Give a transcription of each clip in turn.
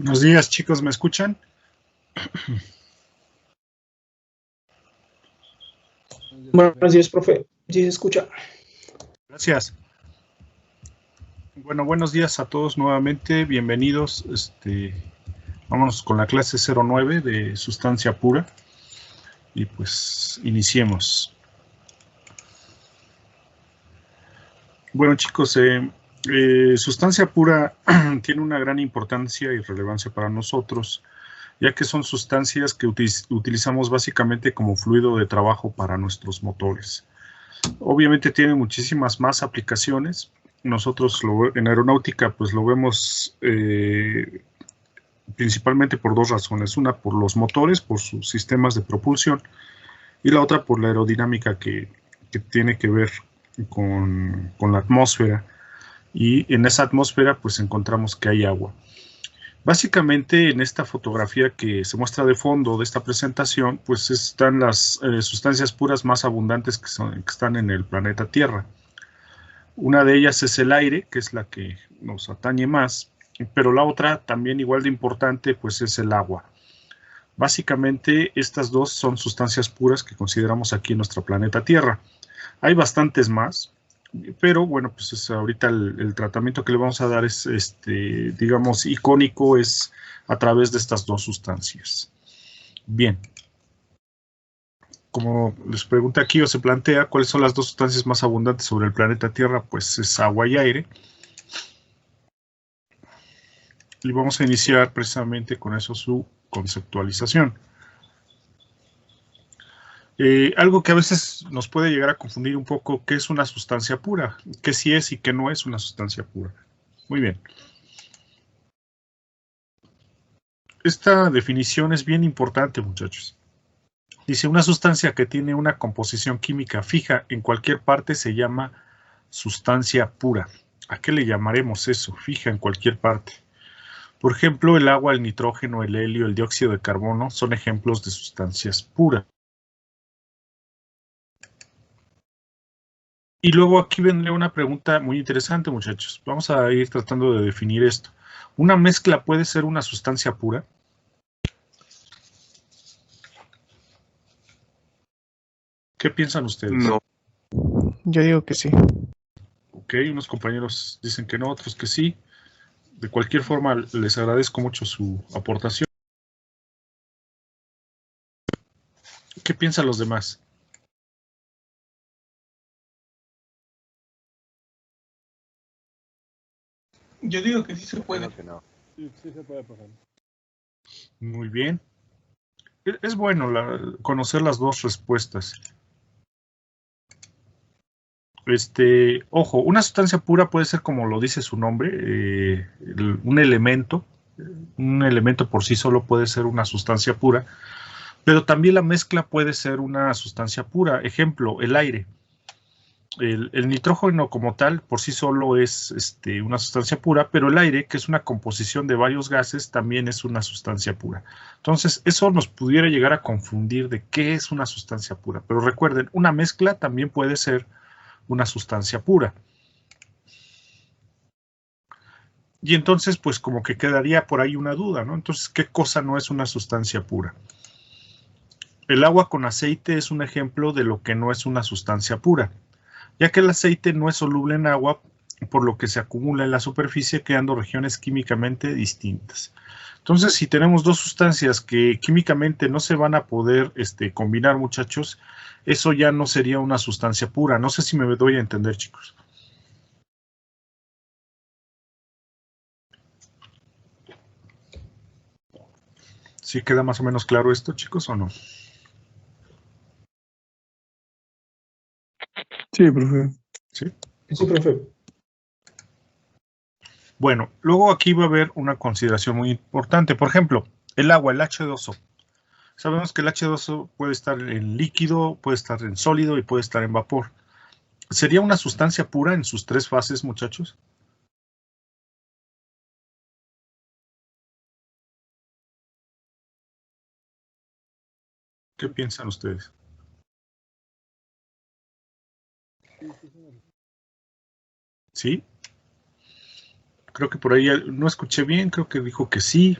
Buenos días, chicos, ¿me escuchan? Buenos días, profe. Sí, se escucha. Gracias. Bueno, buenos días a todos nuevamente, bienvenidos. Vámonos con la clase 09 de sustancia pura y pues iniciemos. Bueno, chicos, sustancia pura tiene una gran importancia y relevancia para nosotros, ya que son sustancias que utilizamos básicamente como fluido de trabajo para nuestros motores. Obviamente tiene muchísimas más aplicaciones. Nosotros en aeronáutica pues lo vemos principalmente por dos razones. Una por los motores, por sus sistemas de propulsión, y la otra por la aerodinámica que tiene que ver con la atmósfera. Y en esa atmósfera pues encontramos que hay agua. Básicamente en esta fotografía que se muestra de fondo de esta presentación, pues están las sustancias puras más abundantes que están en el planeta Tierra. Una de ellas es el aire, que es la que nos atañe más, pero la otra, también igual de importante, pues es el agua. Básicamente estas dos son sustancias puras que consideramos aquí en nuestro planeta Tierra. Hay bastantes más, pero bueno, pues ahorita el tratamiento que le vamos a dar es, digamos, icónico, es a través de estas dos sustancias. Bien. Como les pregunta aquí o se plantea, ¿cuáles son las dos sustancias más abundantes sobre el planeta Tierra? Pues es agua y aire. Y vamos a iniciar precisamente con eso su conceptualización. Algo que a veces nos puede llegar a confundir un poco, ¿qué es una sustancia pura? ¿Qué sí es y qué no es una sustancia pura? Muy bien. Esta definición es bien importante, muchachos. Dice, una sustancia que tiene una composición química fija en cualquier parte se llama sustancia pura. ¿A qué le llamaremos eso? Fija en cualquier parte. Por ejemplo, el agua, el nitrógeno, el helio, el dióxido de carbono son ejemplos de sustancias puras. Y luego aquí vendría una pregunta muy interesante, muchachos. Vamos a ir tratando de definir esto. ¿Una mezcla puede ser una sustancia pura? ¿Qué piensan ustedes? No. Yo digo que sí. Ok, unos compañeros dicen que no, otros que sí. De cualquier forma, les agradezco mucho su aportación. ¿Qué piensan los demás? Yo digo que sí se puede. Que no. Sí, sí se puede pasar. Muy bien. Es bueno conocer las dos respuestas. Ojo, una sustancia pura puede ser, como lo dice su nombre, un elemento. Un elemento por sí solo puede ser una sustancia pura, pero también la mezcla puede ser una sustancia pura. Ejemplo, el aire. El nitrógeno como tal por sí solo es una sustancia pura, pero el aire, que es una composición de varios gases, también es una sustancia pura. Entonces, eso nos pudiera llegar a confundir de qué es una sustancia pura. Pero recuerden, una mezcla también puede ser una sustancia pura. Y entonces, pues como que quedaría por ahí una duda, ¿no? Entonces, ¿qué cosa no es una sustancia pura? El agua con aceite es un ejemplo de lo que no es una sustancia pura, ya que el aceite no es soluble en agua, por lo que se acumula en la superficie creando regiones químicamente distintas. Entonces, si tenemos dos sustancias que químicamente no se van a poder combinar, muchachos, eso ya no sería una sustancia pura. No sé si me doy a entender, chicos. ¿Sí queda más o menos claro esto, chicos, o no? Sí, profe. Sí. Sí, profe. Bueno, luego aquí va a haber una consideración muy importante. Por ejemplo, el agua, el H2O. Sabemos que el H2O puede estar en líquido, puede estar en sólido y puede estar en vapor. ¿Sería una sustancia pura en sus tres fases, muchachos? ¿Qué piensan ustedes? ¿Sí? Creo que por ahí no escuché bien, creo que dijo que sí.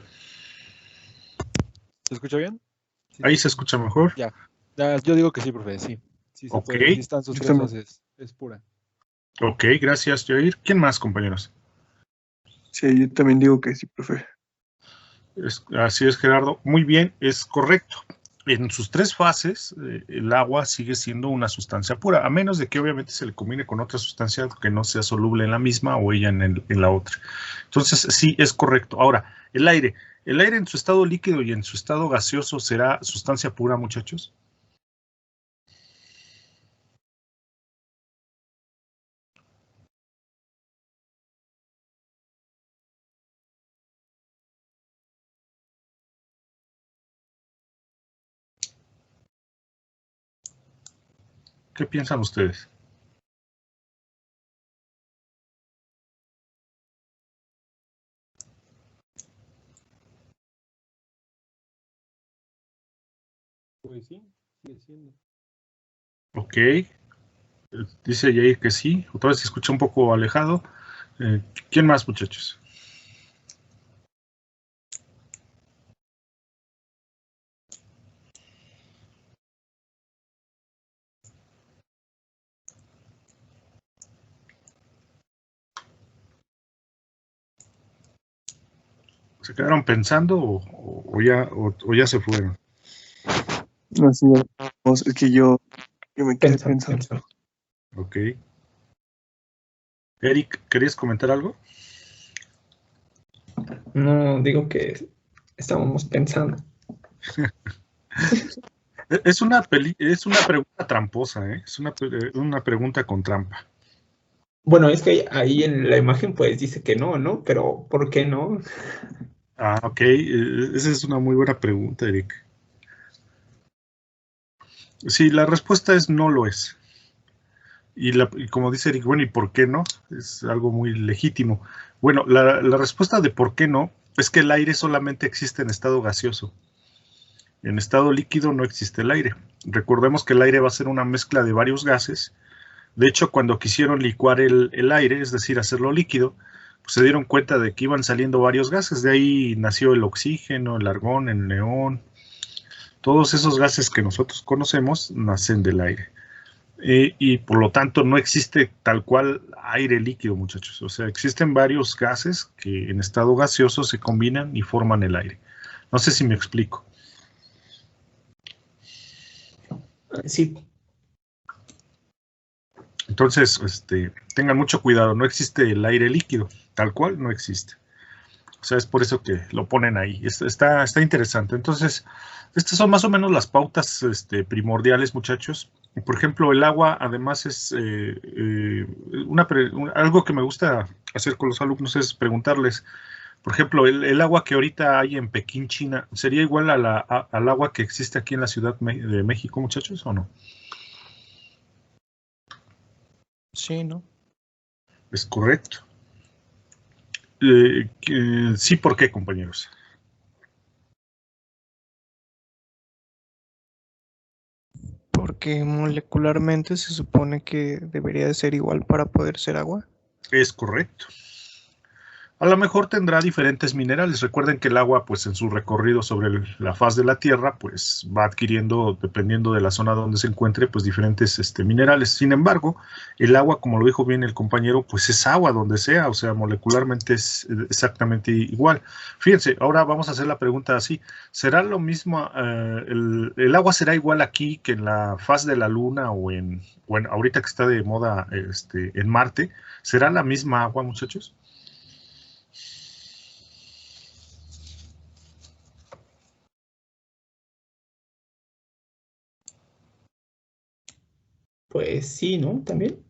¿Se escucha bien? Sí, Ahí sí. se escucha mejor. Ya, yo digo que sí, profe, sí. Sí se Ok. puede, sí están sus 3 fases, es pura. Ok, gracias, Jair. ¿Quién más, compañeros? Sí, yo también digo que sí, profe. Así es, Gerardo. Muy bien, es correcto. En sus 3 fases, el agua sigue siendo una sustancia pura, a menos de que obviamente se le combine con otra sustancia que no sea soluble en la misma o ella en la otra. Entonces, sí, es correcto. Ahora, el aire en su estado líquido y en su estado gaseoso, ¿será sustancia pura, muchachos? ¿Qué piensan ustedes? Pues sí, sigue siendo. Ok, dice Jair que sí, otra vez se escucha un poco alejado. ¿Quién más, muchachos? ¿Se quedaron pensando o ya se fueron? No, sí, es que yo me quedé pensando. Ok. Eric, ¿querías comentar algo? No, digo que estábamos pensando. Es una pregunta tramposa, ¿eh? Es una pregunta con trampa. Bueno, es que ahí en la imagen pues dice que no, ¿no? Pero ¿por qué no? Ah, ok. Esa es una muy buena pregunta, Eric. Sí, la respuesta es no lo es. Y como dice Eric, bueno, ¿y por qué no? Es algo muy legítimo. Bueno, la respuesta de por qué no es que el aire solamente existe en estado gaseoso. En estado líquido no existe el aire. Recordemos que el aire va a ser una mezcla de varios gases. De hecho, cuando quisieron licuar el aire, es decir, hacerlo líquido, pues se dieron cuenta de que iban saliendo varios gases. De ahí nació el oxígeno, el argón, el neón. Todos esos gases que nosotros conocemos nacen del aire. Y por lo tanto no existe tal cual aire líquido, muchachos. O sea, existen varios gases que en estado gaseoso se combinan y forman el aire. No sé si me explico. Sí. Entonces, tengan mucho cuidado, no existe el aire líquido, tal cual no existe. O sea, es por eso que lo ponen ahí. Está interesante. Entonces, estas son más o menos las pautas primordiales, muchachos. Por ejemplo, el agua, además, es algo que me gusta hacer con los alumnos es preguntarles, por ejemplo, el agua que ahorita hay en Pekín, China, ¿sería igual al agua que existe aquí en la Ciudad de México, muchachos, o no? Sí, ¿no? Es correcto. Sí, ¿por qué, compañeros? Porque molecularmente se supone que debería de ser igual para poder ser agua. Es correcto. A lo mejor tendrá diferentes minerales. Recuerden que el agua, pues en su recorrido sobre la faz de la Tierra, pues va adquiriendo, dependiendo de la zona donde se encuentre, pues diferentes minerales. Sin embargo, el agua, como lo dijo bien el compañero, pues es agua donde sea, o sea, molecularmente es exactamente igual. Fíjense, ahora vamos a hacer la pregunta así. ¿Será lo mismo, el agua será igual aquí que en la faz de la Luna o en ahorita que está de moda en Marte? ¿Será la misma agua, muchachos? Pues sí, ¿no? También.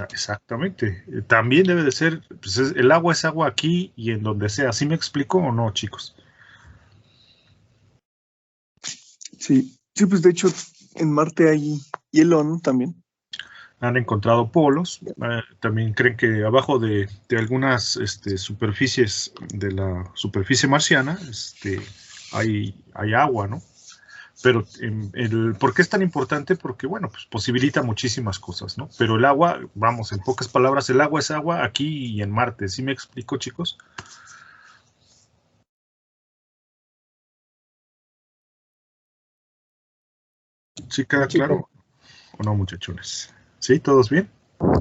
Exactamente. También debe de ser, pues el agua es agua aquí y en donde sea. ¿Sí me explico o no, chicos? Sí, pues de hecho en Marte hay hielo, ¿no? También. Han encontrado polos. También creen que abajo de algunas superficies de la superficie marciana hay agua, ¿no? Pero ¿por qué es tan importante? Porque, bueno, pues posibilita muchísimas cosas, ¿no? Pero el agua, vamos, en pocas palabras, el agua es agua aquí y en Marte. ¿Sí me explico, chicos? ¿Sí queda claro o no, muchachones? ¿Sí? ¿Todos bien?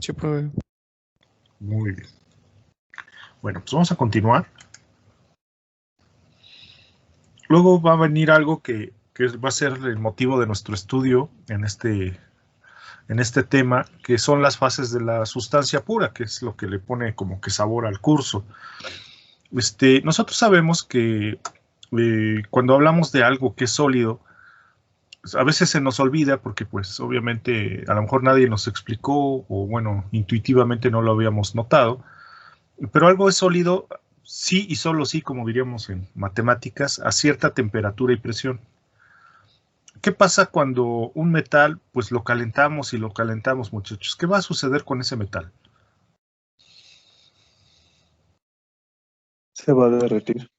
Sí, profe. Muy bien. Bueno, pues vamos a continuar. Luego va a venir algo que va a ser el motivo de nuestro estudio en este tema, que son las fases de la sustancia pura, que es lo que le pone como que sabor al curso. Nosotros sabemos que cuando hablamos de algo que es sólido, a veces se nos olvida porque pues obviamente a lo mejor nadie nos explicó o bueno, intuitivamente no lo habíamos notado, pero algo es sólido sí y solo sí, como diríamos en matemáticas, a cierta temperatura y presión. ¿Qué pasa cuando un metal pues lo calentamos y lo calentamos, muchachos? ¿Qué va a suceder con ese metal? Se va a derretir.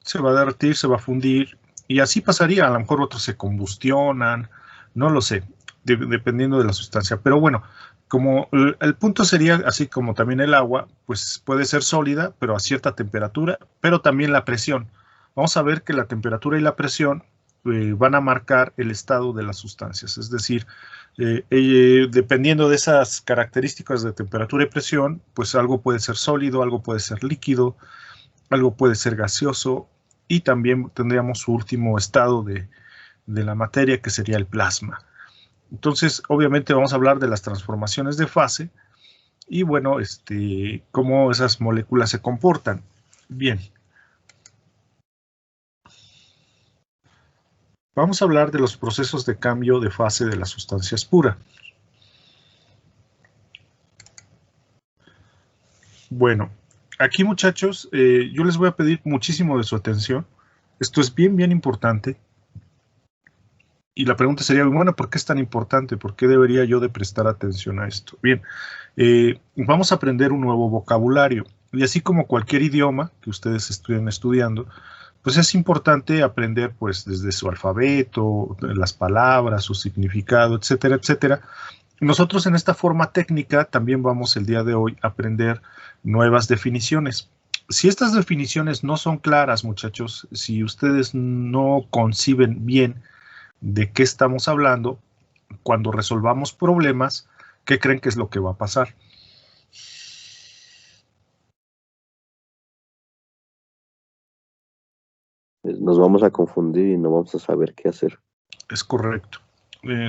Se va a derretir, se va a fundir, y así pasaría. A lo mejor otros se combustionan, no lo sé, dependiendo de la sustancia. Pero bueno, como el punto sería, así como también el agua, pues puede ser sólida, pero a cierta temperatura, pero también la presión. Vamos a ver que la temperatura y la presión van a marcar el estado de las sustancias. Es decir, dependiendo de esas características de temperatura y presión, pues algo puede ser sólido, algo puede ser líquido, algo puede ser gaseoso, y también tendríamos su último estado de la materia, que sería el plasma. Entonces, obviamente vamos a hablar de las transformaciones de fase y, bueno, cómo esas moléculas se comportan. Bien. Vamos a hablar de los procesos de cambio de fase de las sustancias puras. Bueno, aquí, muchachos, yo les voy a pedir muchísimo de su atención. Esto es bien, bien importante. Y la pregunta sería, bueno, ¿por qué es tan importante? ¿Por qué debería yo de prestar atención a esto? Bien, vamos a aprender un nuevo vocabulario. Y así como cualquier idioma que ustedes estén estudiando, pues es importante aprender pues desde su alfabeto, las palabras, su significado, etcétera, etcétera. Nosotros en esta forma técnica también vamos el día de hoy a aprender nuevas definiciones. Si estas definiciones no son claras, muchachos, si ustedes no conciben bien de qué estamos hablando, cuando resolvamos problemas, ¿qué creen que es lo que va a pasar? Nos vamos a confundir y no vamos a saber qué hacer. Es correcto.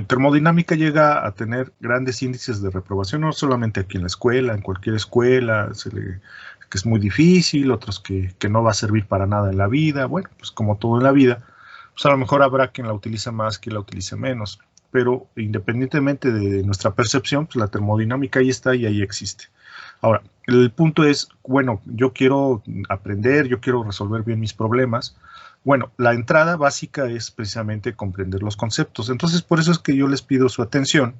Termodinámica llega a tener grandes índices de reprobación, no solamente aquí en la escuela, en cualquier escuela, que es muy difícil, otros que no va a servir para nada en la vida. Bueno, pues como todo en la vida, pues a lo mejor habrá quien la utiliza más, quien la utilice menos, pero independientemente de nuestra percepción, pues la termodinámica ahí está y ahí existe. Ahora, el punto es, bueno, yo quiero aprender, yo quiero resolver bien mis problemas. Bueno, la entrada básica es precisamente comprender los conceptos. Entonces, por eso es que yo les pido su atención,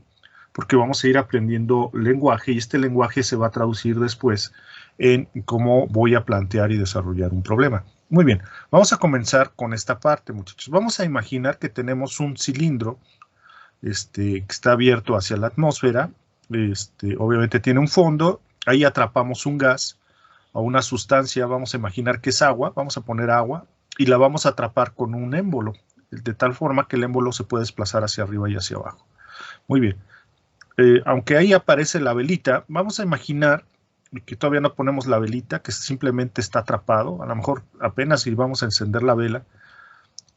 porque vamos a ir aprendiendo lenguaje y este lenguaje se va a traducir después en cómo voy a plantear y desarrollar un problema. Muy bien, vamos a comenzar con esta parte, muchachos. Vamos a imaginar que tenemos un cilindro que está abierto hacia la atmósfera. Obviamente tiene un fondo, ahí atrapamos un gas o una sustancia, vamos a imaginar que es agua, vamos a poner agua, y la vamos a atrapar con un émbolo, de tal forma que el émbolo se puede desplazar hacia arriba y hacia abajo. Muy bien. Aunque ahí aparece la velita, vamos a imaginar que todavía no ponemos la velita, que simplemente está atrapado. A lo mejor apenas si vamos a encender la vela.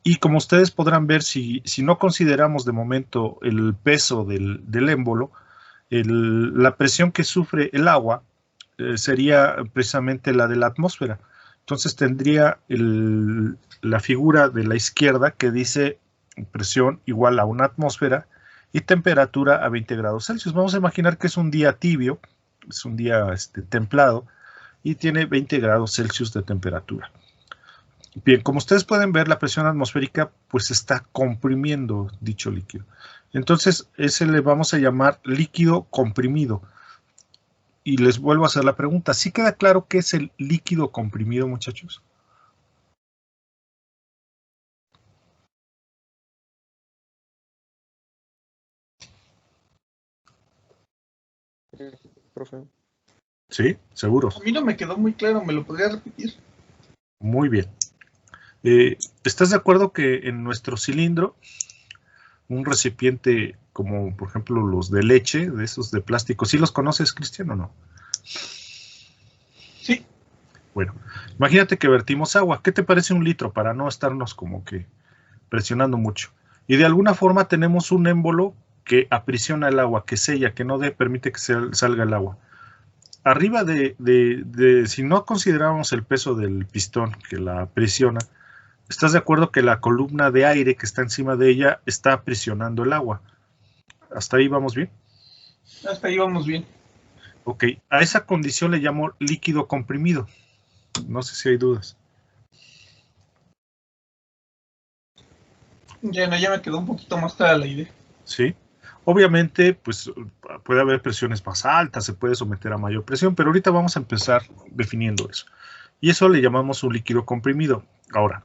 Y como ustedes podrán ver, si no consideramos de momento el peso del émbolo, la presión que sufre el agua sería precisamente la de la atmósfera. Entonces tendría la figura de la izquierda que dice presión igual a una atmósfera y temperatura a 20 grados Celsius. Vamos a imaginar que es un día tibio, es un día templado y tiene 20 grados Celsius de temperatura. Bien, como ustedes pueden ver, la presión atmosférica pues está comprimiendo dicho líquido. Entonces ese le vamos a llamar líquido comprimido. Y les vuelvo a hacer la pregunta, ¿sí queda claro qué es el líquido comprimido, muchachos? profe. ¿Sí? ¿Seguros? A mí no me quedó muy claro, ¿me lo podría repetir? Muy bien. ¿Estás de acuerdo que en nuestro cilindro, un recipiente como por ejemplo los de leche, de esos de plástico, ¿sí los conoces, Cristian, o no? Sí. Bueno, imagínate que vertimos agua. ¿Qué te parece un litro para no estarnos como que presionando mucho? Y de alguna forma tenemos un émbolo que aprisiona el agua, que sella, que no permite que salga el agua. Arriba si no consideramos el peso del pistón que la aprisiona, ¿estás de acuerdo que la columna de aire que está encima de ella está aprisionando el agua? ¿Hasta ahí vamos bien? Hasta ahí vamos bien. Ok, a esa condición le llamo líquido comprimido. No sé si hay dudas. Ya me quedó un poquito más clara la idea. Sí. Obviamente, pues puede haber presiones más altas, se puede someter a mayor presión, pero ahorita vamos a empezar definiendo eso. Y eso le llamamos un líquido comprimido. Ahora,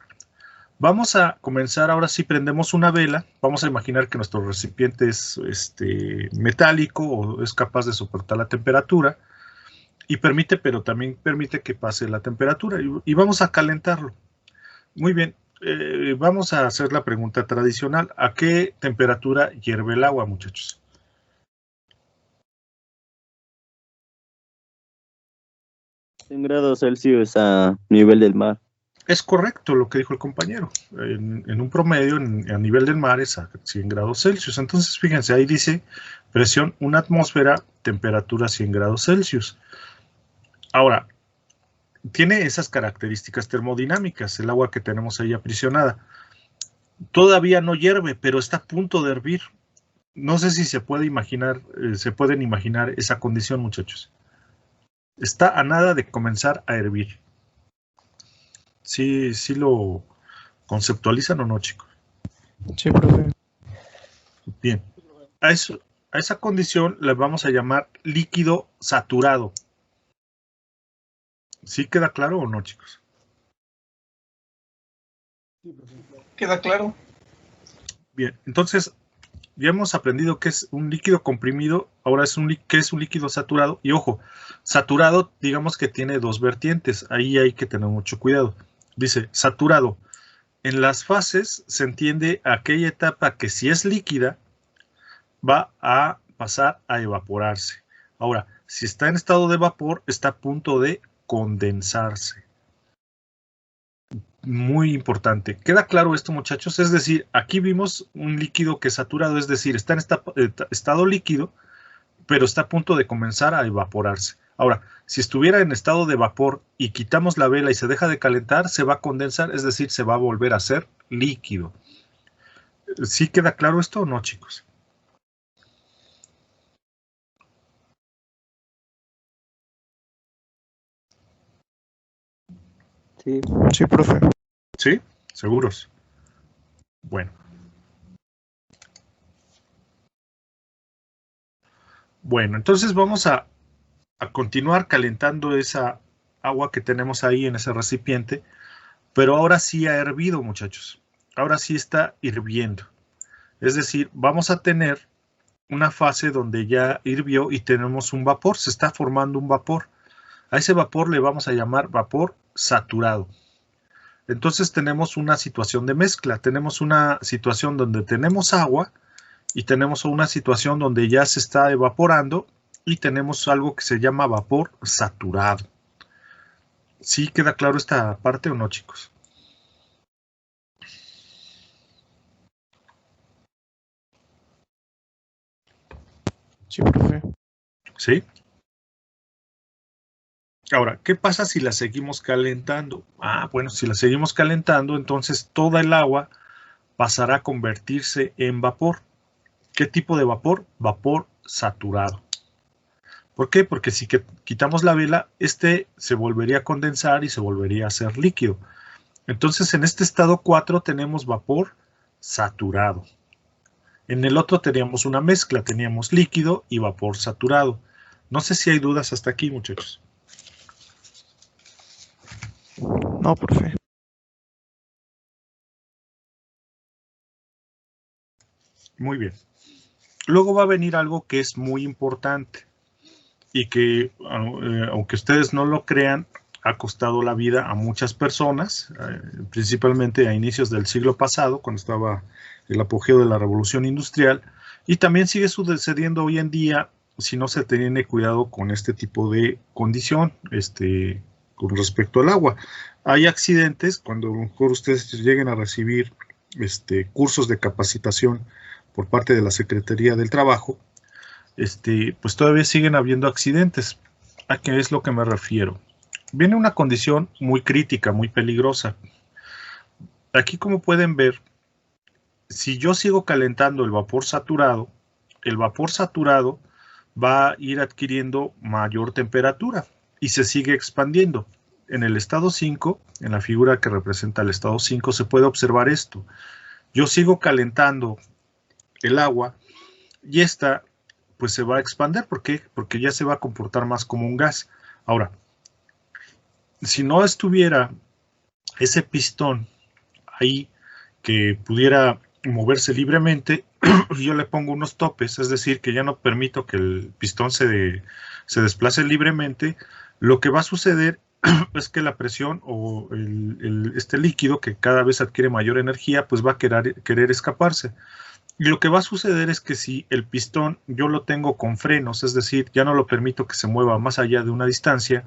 vamos a comenzar, ahora sí prendemos una vela, vamos a imaginar que nuestro recipiente es metálico o es capaz de soportar la temperatura y pero también permite que pase la temperatura y vamos a calentarlo. Muy bien, vamos a hacer la pregunta tradicional. ¿A qué temperatura hierve el agua, muchachos? En grados Celsius a nivel del mar. Es correcto lo que dijo el compañero. En un promedio, a nivel del mar es a 100 grados Celsius. Entonces, fíjense, ahí dice presión 1 atmósfera, temperatura 100 grados Celsius. Ahora, tiene esas características termodinámicas, el agua que tenemos ahí aprisionada. Todavía no hierve, pero está a punto de hervir. No sé si se pueden imaginar esa condición, muchachos. Está a nada de comenzar a hervir. ¿Sí lo conceptualizan o no, chicos? Sí, profe. Bien. A esa condición le vamos a llamar líquido saturado. ¿Sí queda claro o no, chicos? ¿Queda claro? Bien, entonces ya hemos aprendido que es un líquido comprimido, ahora que es un líquido saturado. Y ojo, saturado, digamos que tiene dos vertientes, ahí hay que tener mucho cuidado. Dice, saturado. En las fases se entiende aquella etapa que si es líquida, va a pasar a evaporarse. Ahora, si está en estado de vapor, está a punto de condensarse. Muy importante. ¿Queda claro esto, muchachos? Es decir, aquí vimos un líquido que es saturado, es decir, está en estado líquido, pero está a punto de comenzar a evaporarse. Ahora, si estuviera en estado de vapor y quitamos la vela y se deja de calentar, se va a condensar, es decir, se va a volver a ser líquido. ¿Sí queda claro esto o no, chicos? Sí. Sí, profe. ¿Sí? ¿Seguros? Bueno. Bueno, entonces vamos a continuar calentando esa agua que tenemos ahí en ese recipiente, pero ahora sí ha hervido, muchachos. Ahora sí está hirviendo. Es decir, vamos a tener una fase donde ya hirvió y tenemos un vapor, se está formando un vapor. A ese vapor le vamos a llamar vapor saturado. Entonces tenemos una situación de mezcla, tenemos una situación donde tenemos agua y tenemos una situación donde ya se está evaporando y tenemos algo que se llama vapor saturado. ¿Sí queda claro esta parte o no, chicos? Sí, profe. ¿Sí? Ahora, ¿qué pasa si la seguimos calentando? Bueno, si la seguimos calentando, entonces toda el agua pasará a convertirse en vapor. ¿Qué tipo de vapor? Vapor saturado. ¿Por qué? Porque si quitamos la vela, se volvería a condensar y se volvería a hacer líquido. Entonces, en este estado 4 tenemos vapor saturado. En el otro teníamos una mezcla, teníamos líquido y vapor saturado. No sé si hay dudas hasta aquí, muchachos. No, profe. Muy bien. Luego va a venir algo que es muy importante. y que, aunque ustedes no lo crean, ha costado la vida a muchas personas, principalmente a inicios del siglo pasado, cuando estaba el apogeo de la revolución industrial, y también sigue sucediendo hoy en día si no se tiene cuidado con este tipo de condición, con respecto al agua. Hay accidentes, cuando a lo mejor ustedes lleguen a recibir cursos de capacitación por parte de la Secretaría del Trabajo, pues todavía siguen habiendo accidentes. ¿A qué es lo que me refiero? Viene una condición muy crítica, muy peligrosa. Aquí, como pueden ver, si yo sigo calentando el vapor saturado va a ir adquiriendo mayor temperatura y se sigue expandiendo. En el estado 5, en la figura que representa el estado 5, se puede observar esto. Yo sigo calentando el agua y esta pues se va a expandir. ¿Por qué? Porque ya se va a comportar más como un gas. Ahora, si no estuviera ese pistón ahí que pudiera moverse libremente, yo le pongo unos topes, es decir, que ya no permito que el pistón se desplace libremente, lo que va a suceder es que la presión o este líquido, que cada vez adquiere mayor energía, pues va a querer escaparse. Y lo que va a suceder es que si el pistón yo lo tengo con frenos, es decir, ya no lo permito que se mueva más allá de una distancia,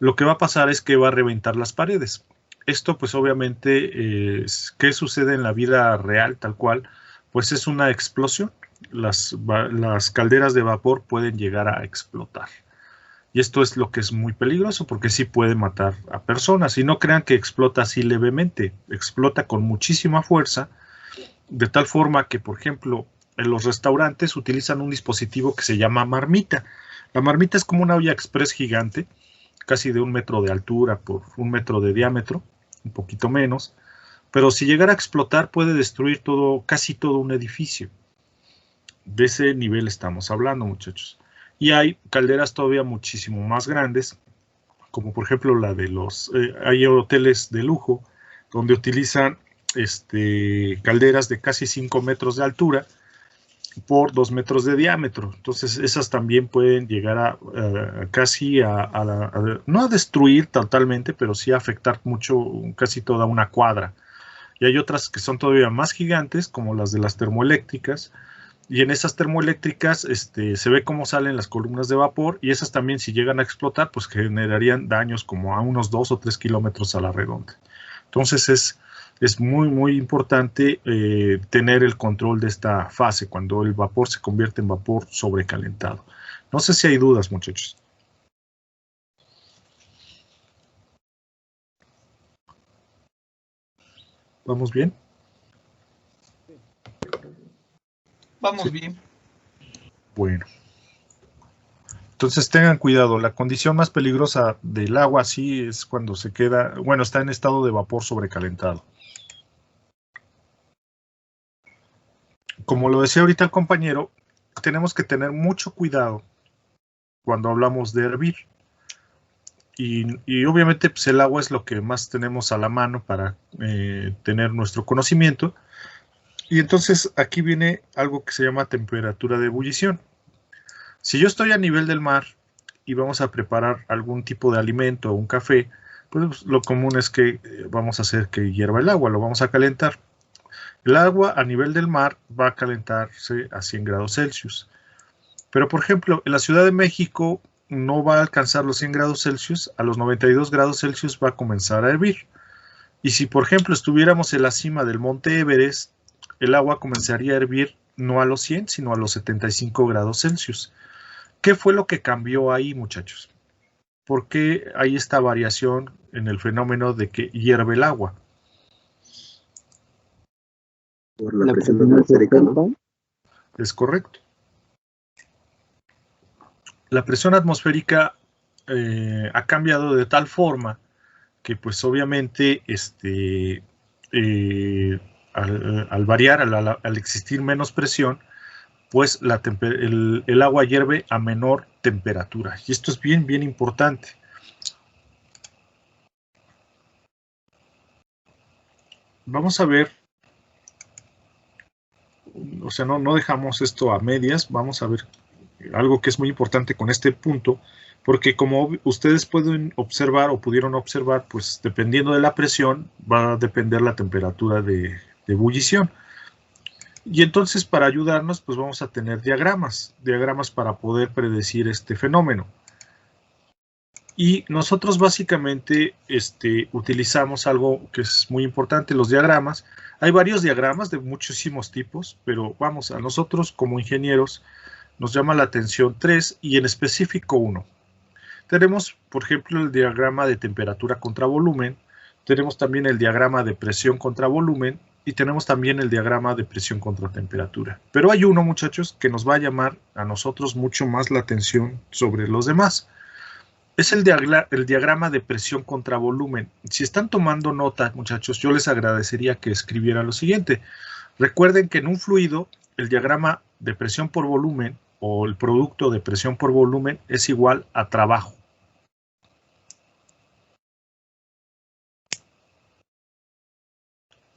lo que va a pasar es que va a reventar las paredes. Esto pues obviamente, ¿qué sucede en la vida real tal cual? Pues es una explosión. Las calderas de vapor pueden llegar a explotar. Y esto es lo que es muy peligroso, porque sí puede matar a personas. Y no crean que explota así levemente, explota con muchísima fuerza, de tal forma que, por ejemplo, en los restaurantes utilizan un dispositivo que se llama marmita. La marmita es como una olla express gigante, casi de 1 metro de altura por 1 metro de diámetro, un poquito menos, pero si llegara a explotar puede destruir casi todo un edificio. De ese nivel estamos hablando, muchachos. Y hay calderas todavía muchísimo más grandes, como por ejemplo la de hay hoteles de lujo donde utilizan calderas de casi 5 metros de altura por 2 metros de diámetro. Entonces esas también pueden llegar a no a destruir totalmente, pero sí a afectar mucho, casi toda una cuadra. Y hay otras que son todavía más gigantes, como las de las termoeléctricas, y en esas termoeléctricas se ve cómo salen las columnas de vapor, y esas también, si llegan a explotar, pues generarían daños como a unos 2 o 3 kilómetros a la redonda. Entonces es muy, muy importante tener el control de esta fase, cuando el vapor se convierte en vapor sobrecalentado. No sé si hay dudas, muchachos. ¿Vamos bien? Vamos bien. Bueno. Entonces tengan cuidado, la condición más peligrosa del agua sí es cuando está en estado de vapor sobrecalentado. Como lo decía ahorita el compañero, tenemos que tener mucho cuidado cuando hablamos de hervir. Y obviamente pues el agua es lo que más tenemos a la mano para tener nuestro conocimiento. Y entonces aquí viene algo que se llama temperatura de ebullición. Si yo estoy a nivel del mar y vamos a preparar algún tipo de alimento o un café, pues lo común es que vamos a hacer que hierva el agua, lo vamos a calentar. El agua a nivel del mar va a calentarse a 100 grados Celsius. Pero, por ejemplo, en la Ciudad de México no va a alcanzar los 100 grados Celsius, a los 92 grados Celsius va a comenzar a hervir. Y si, por ejemplo, estuviéramos en la cima del Monte Everest, el agua comenzaría a hervir no a los 100, sino a los 75 grados Celsius. ¿Qué fue lo que cambió ahí, muchachos? ¿Por qué hay esta variación en el fenómeno de que hierve el agua? Por la presión atmosférica, ¿no? Es correcto. La presión atmosférica ha cambiado de tal forma que, pues obviamente, al variar, al existir menos presión, pues el agua hierve a menor temperatura. Y esto es bien, bien importante. Vamos a ver, o sea, no dejamos esto a medias, vamos a ver algo que es muy importante con este punto, porque como ustedes pueden observar o pudieron observar, pues dependiendo de la presión va a depender la temperatura de ebullición. Y entonces para ayudarnos pues vamos a tener diagramas para poder predecir este fenómeno. Y nosotros básicamente utilizamos algo que es muy importante, los diagramas. Hay varios diagramas de muchísimos tipos, pero vamos, a nosotros como ingenieros nos llama la atención 3 y en específico 1. Tenemos, por ejemplo, el diagrama de temperatura contra volumen, tenemos también el diagrama de presión contra volumen y tenemos también el diagrama de presión contra temperatura. Pero hay uno, muchachos, que nos va a llamar a nosotros mucho más la atención sobre los demás. Es el diagrama de presión contra volumen. Si están tomando nota, muchachos, yo les agradecería que escribieran lo siguiente. Recuerden que en un fluido, el diagrama de presión por volumen o el producto de presión por volumen es igual a trabajo.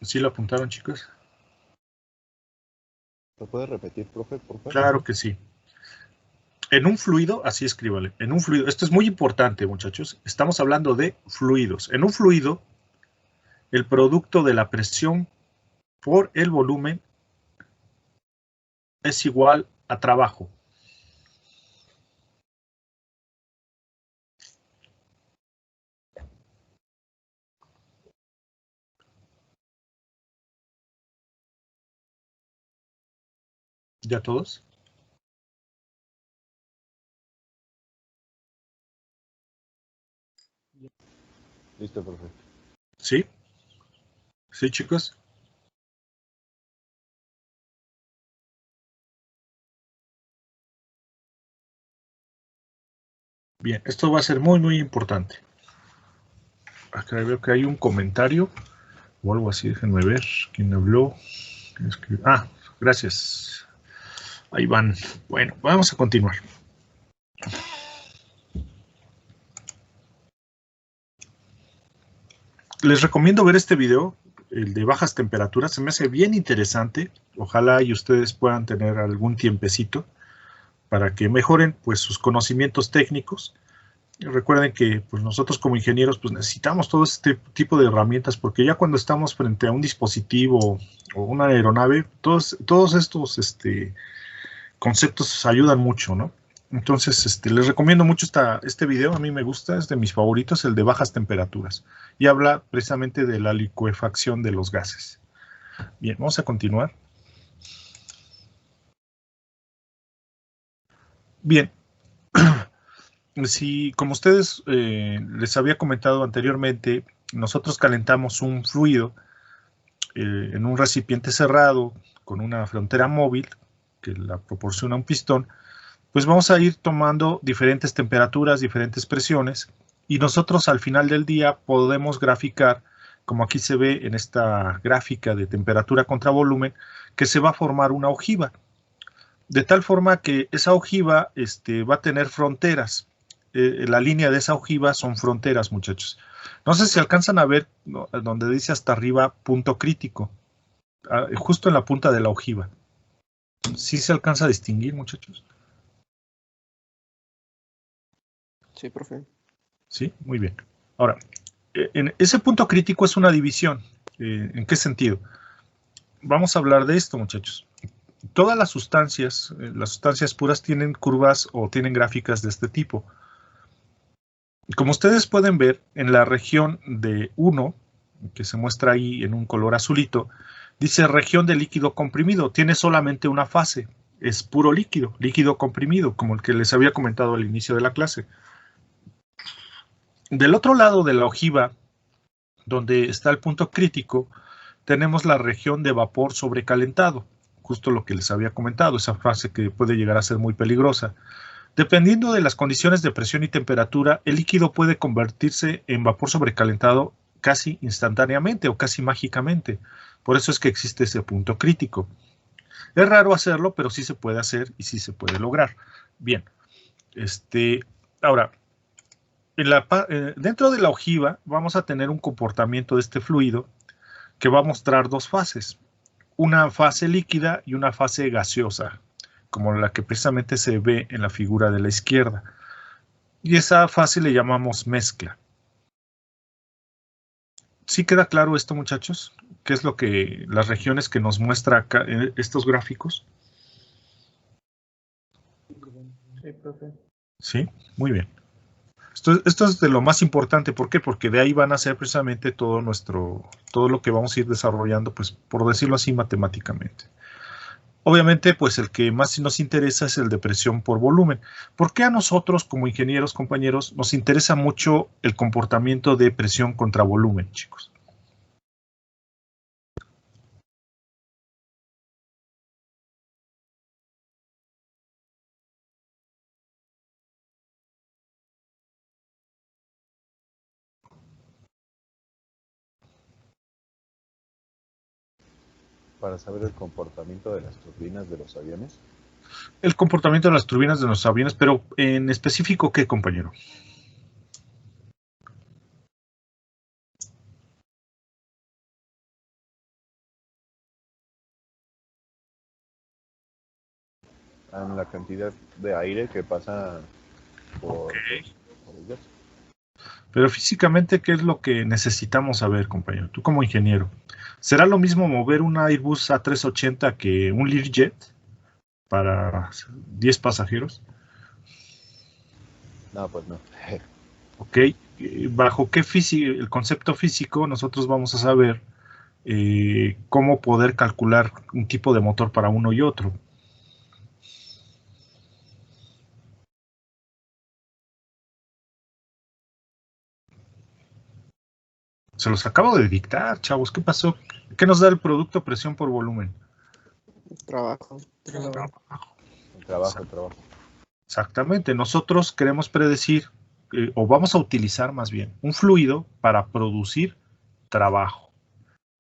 ¿Sí lo apuntaron, chicos? ¿Lo puede repetir, profe, por favor? Claro que sí. En un fluido, así escríbale, en un fluido, esto es muy importante, muchachos, estamos hablando de fluidos. En un fluido, el producto de la presión por el volumen es igual a trabajo. ¿Ya todos? Listo, profe. ¿Sí? ¿Sí, chicos? Bien, esto va a ser muy, muy importante. Acá veo que hay un comentario o algo así, déjenme ver quién habló. Ah, gracias. Ahí van. Bueno, vamos a continuar. Les recomiendo ver este video, el de bajas temperaturas, se me hace bien interesante. Ojalá y ustedes puedan tener algún tiempecito para que mejoren pues sus conocimientos técnicos. Y recuerden que pues, nosotros como ingenieros pues, necesitamos todo este tipo de herramientas porque ya cuando estamos frente a un dispositivo o una aeronave, todos estos conceptos ayudan mucho, ¿no? Entonces, les recomiendo mucho este video, a mí me gusta, es de mis favoritos, el de bajas temperaturas. Y habla precisamente de la licuefacción de los gases. Bien, vamos a continuar. Bien, si como ustedes les había comentado anteriormente, nosotros calentamos un fluido en un recipiente cerrado con una frontera móvil que la proporciona un pistón, pues vamos a ir tomando diferentes temperaturas, diferentes presiones, y nosotros al final del día podemos graficar, como aquí se ve en esta gráfica de temperatura contra volumen, que se va a formar una ojiva, de tal forma que esa ojiva va a tener fronteras. La línea de esa ojiva son fronteras, muchachos. No sé si alcanzan a ver donde dice hasta arriba punto crítico, justo en la punta de la ojiva. ¿Sí se alcanza a distinguir, muchachos? Sí, profe. Sí, muy bien. Ahora, en ese punto crítico es una división. ¿En qué sentido? Vamos a hablar de esto, muchachos. Todas las sustancias puras tienen curvas o tienen gráficas de este tipo. Como ustedes pueden ver, en la región de 1, que se muestra ahí en un color azulito, dice región de líquido comprimido. Tiene solamente una fase. Es puro líquido comprimido, como el que les había comentado al inicio de la clase. Del otro lado de la ojiva, donde está el punto crítico, tenemos la región de vapor sobrecalentado, justo lo que les había comentado, esa fase que puede llegar a ser muy peligrosa. Dependiendo de las condiciones de presión y temperatura, el líquido puede convertirse en vapor sobrecalentado casi instantáneamente o casi mágicamente. Por eso es que existe ese punto crítico. Es raro hacerlo, pero sí se puede hacer y sí se puede lograr. Bien, ahora, dentro de la ojiva vamos a tener un comportamiento de este fluido que va a mostrar dos fases, una fase líquida y una fase gaseosa. como la que precisamente se ve en la figura de la izquierda. Y esa fase le llamamos mezcla. ¿Sí queda claro esto, muchachos? ¿Qué es lo que las regiones que nos muestra acá en estos gráficos? Sí, profe. Sí, muy bien. Esto es de lo más importante. ¿Por qué? Porque de ahí van a ser precisamente todo lo que vamos a ir desarrollando, pues, por decirlo así, matemáticamente. Obviamente, pues el que más nos interesa es el de presión por volumen. ¿Por qué a nosotros, como ingenieros, compañeros, nos interesa mucho el comportamiento de presión contra volumen, chicos? Para saber el comportamiento de las turbinas de los aviones. El comportamiento de las turbinas de los aviones, pero en específico, ¿qué, compañero? En la cantidad de aire que pasa por ellas. Pero físicamente, ¿qué es lo que necesitamos saber, compañero? Tú como ingeniero. ¿Será lo mismo mover un Airbus A380 que un Learjet para 10 pasajeros? No, pues no. Ok. ¿Bajo qué el concepto físico nosotros vamos a saber cómo poder calcular un tipo de motor para uno y otro? Se los acabo de dictar, chavos. ¿Qué pasó? ¿Qué nos da el producto presión por volumen? Trabajo. Trabajo. Exactamente. Nosotros queremos predecir, o vamos a utilizar más bien, un fluido para producir trabajo.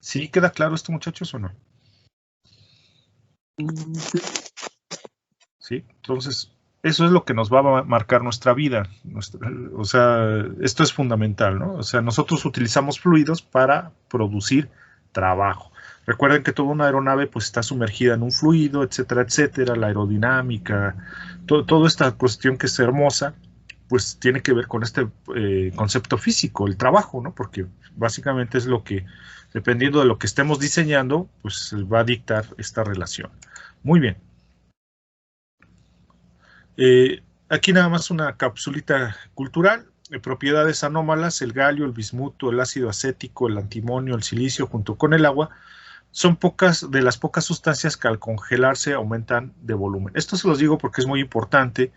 ¿Sí queda claro esto, muchachos, o no? Sí. Entonces, eso es lo que nos va a marcar nuestra vida. O sea, esto es fundamental, ¿no? O sea, nosotros utilizamos fluidos para producir trabajo. Recuerden que toda una aeronave pues está sumergida en un fluido, etcétera, etcétera, la aerodinámica, toda esta cuestión que es hermosa, pues tiene que ver con este concepto físico, el trabajo, ¿no? Porque básicamente es lo que, dependiendo de lo que estemos diseñando, pues va a dictar esta relación. Muy bien. Aquí nada más una capsulita cultural. Propiedades anómalas: el galio, el bismuto, el ácido acético, el antimonio, el silicio junto con el agua son de las pocas sustancias que al congelarse aumentan de volumen. Esto se los digo porque es muy importante.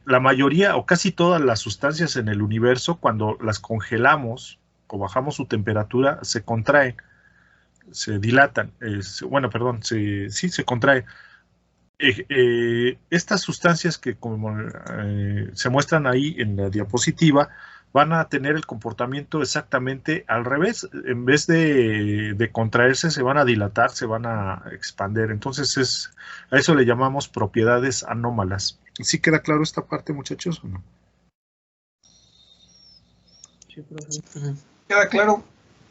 La mayoría o casi todas las sustancias en el universo, cuando las congelamos o bajamos su temperatura, se contraen, se dilatan, se contraen. Estas sustancias que como se muestran ahí en la diapositiva van a tener el comportamiento exactamente al revés. En vez de contraerse, se van a dilatar, se van a expandir. Entonces a eso le llamamos propiedades anómalas. ¿Sí queda claro esta parte, muchachos, o no? Sí, profe. ¿Queda claro?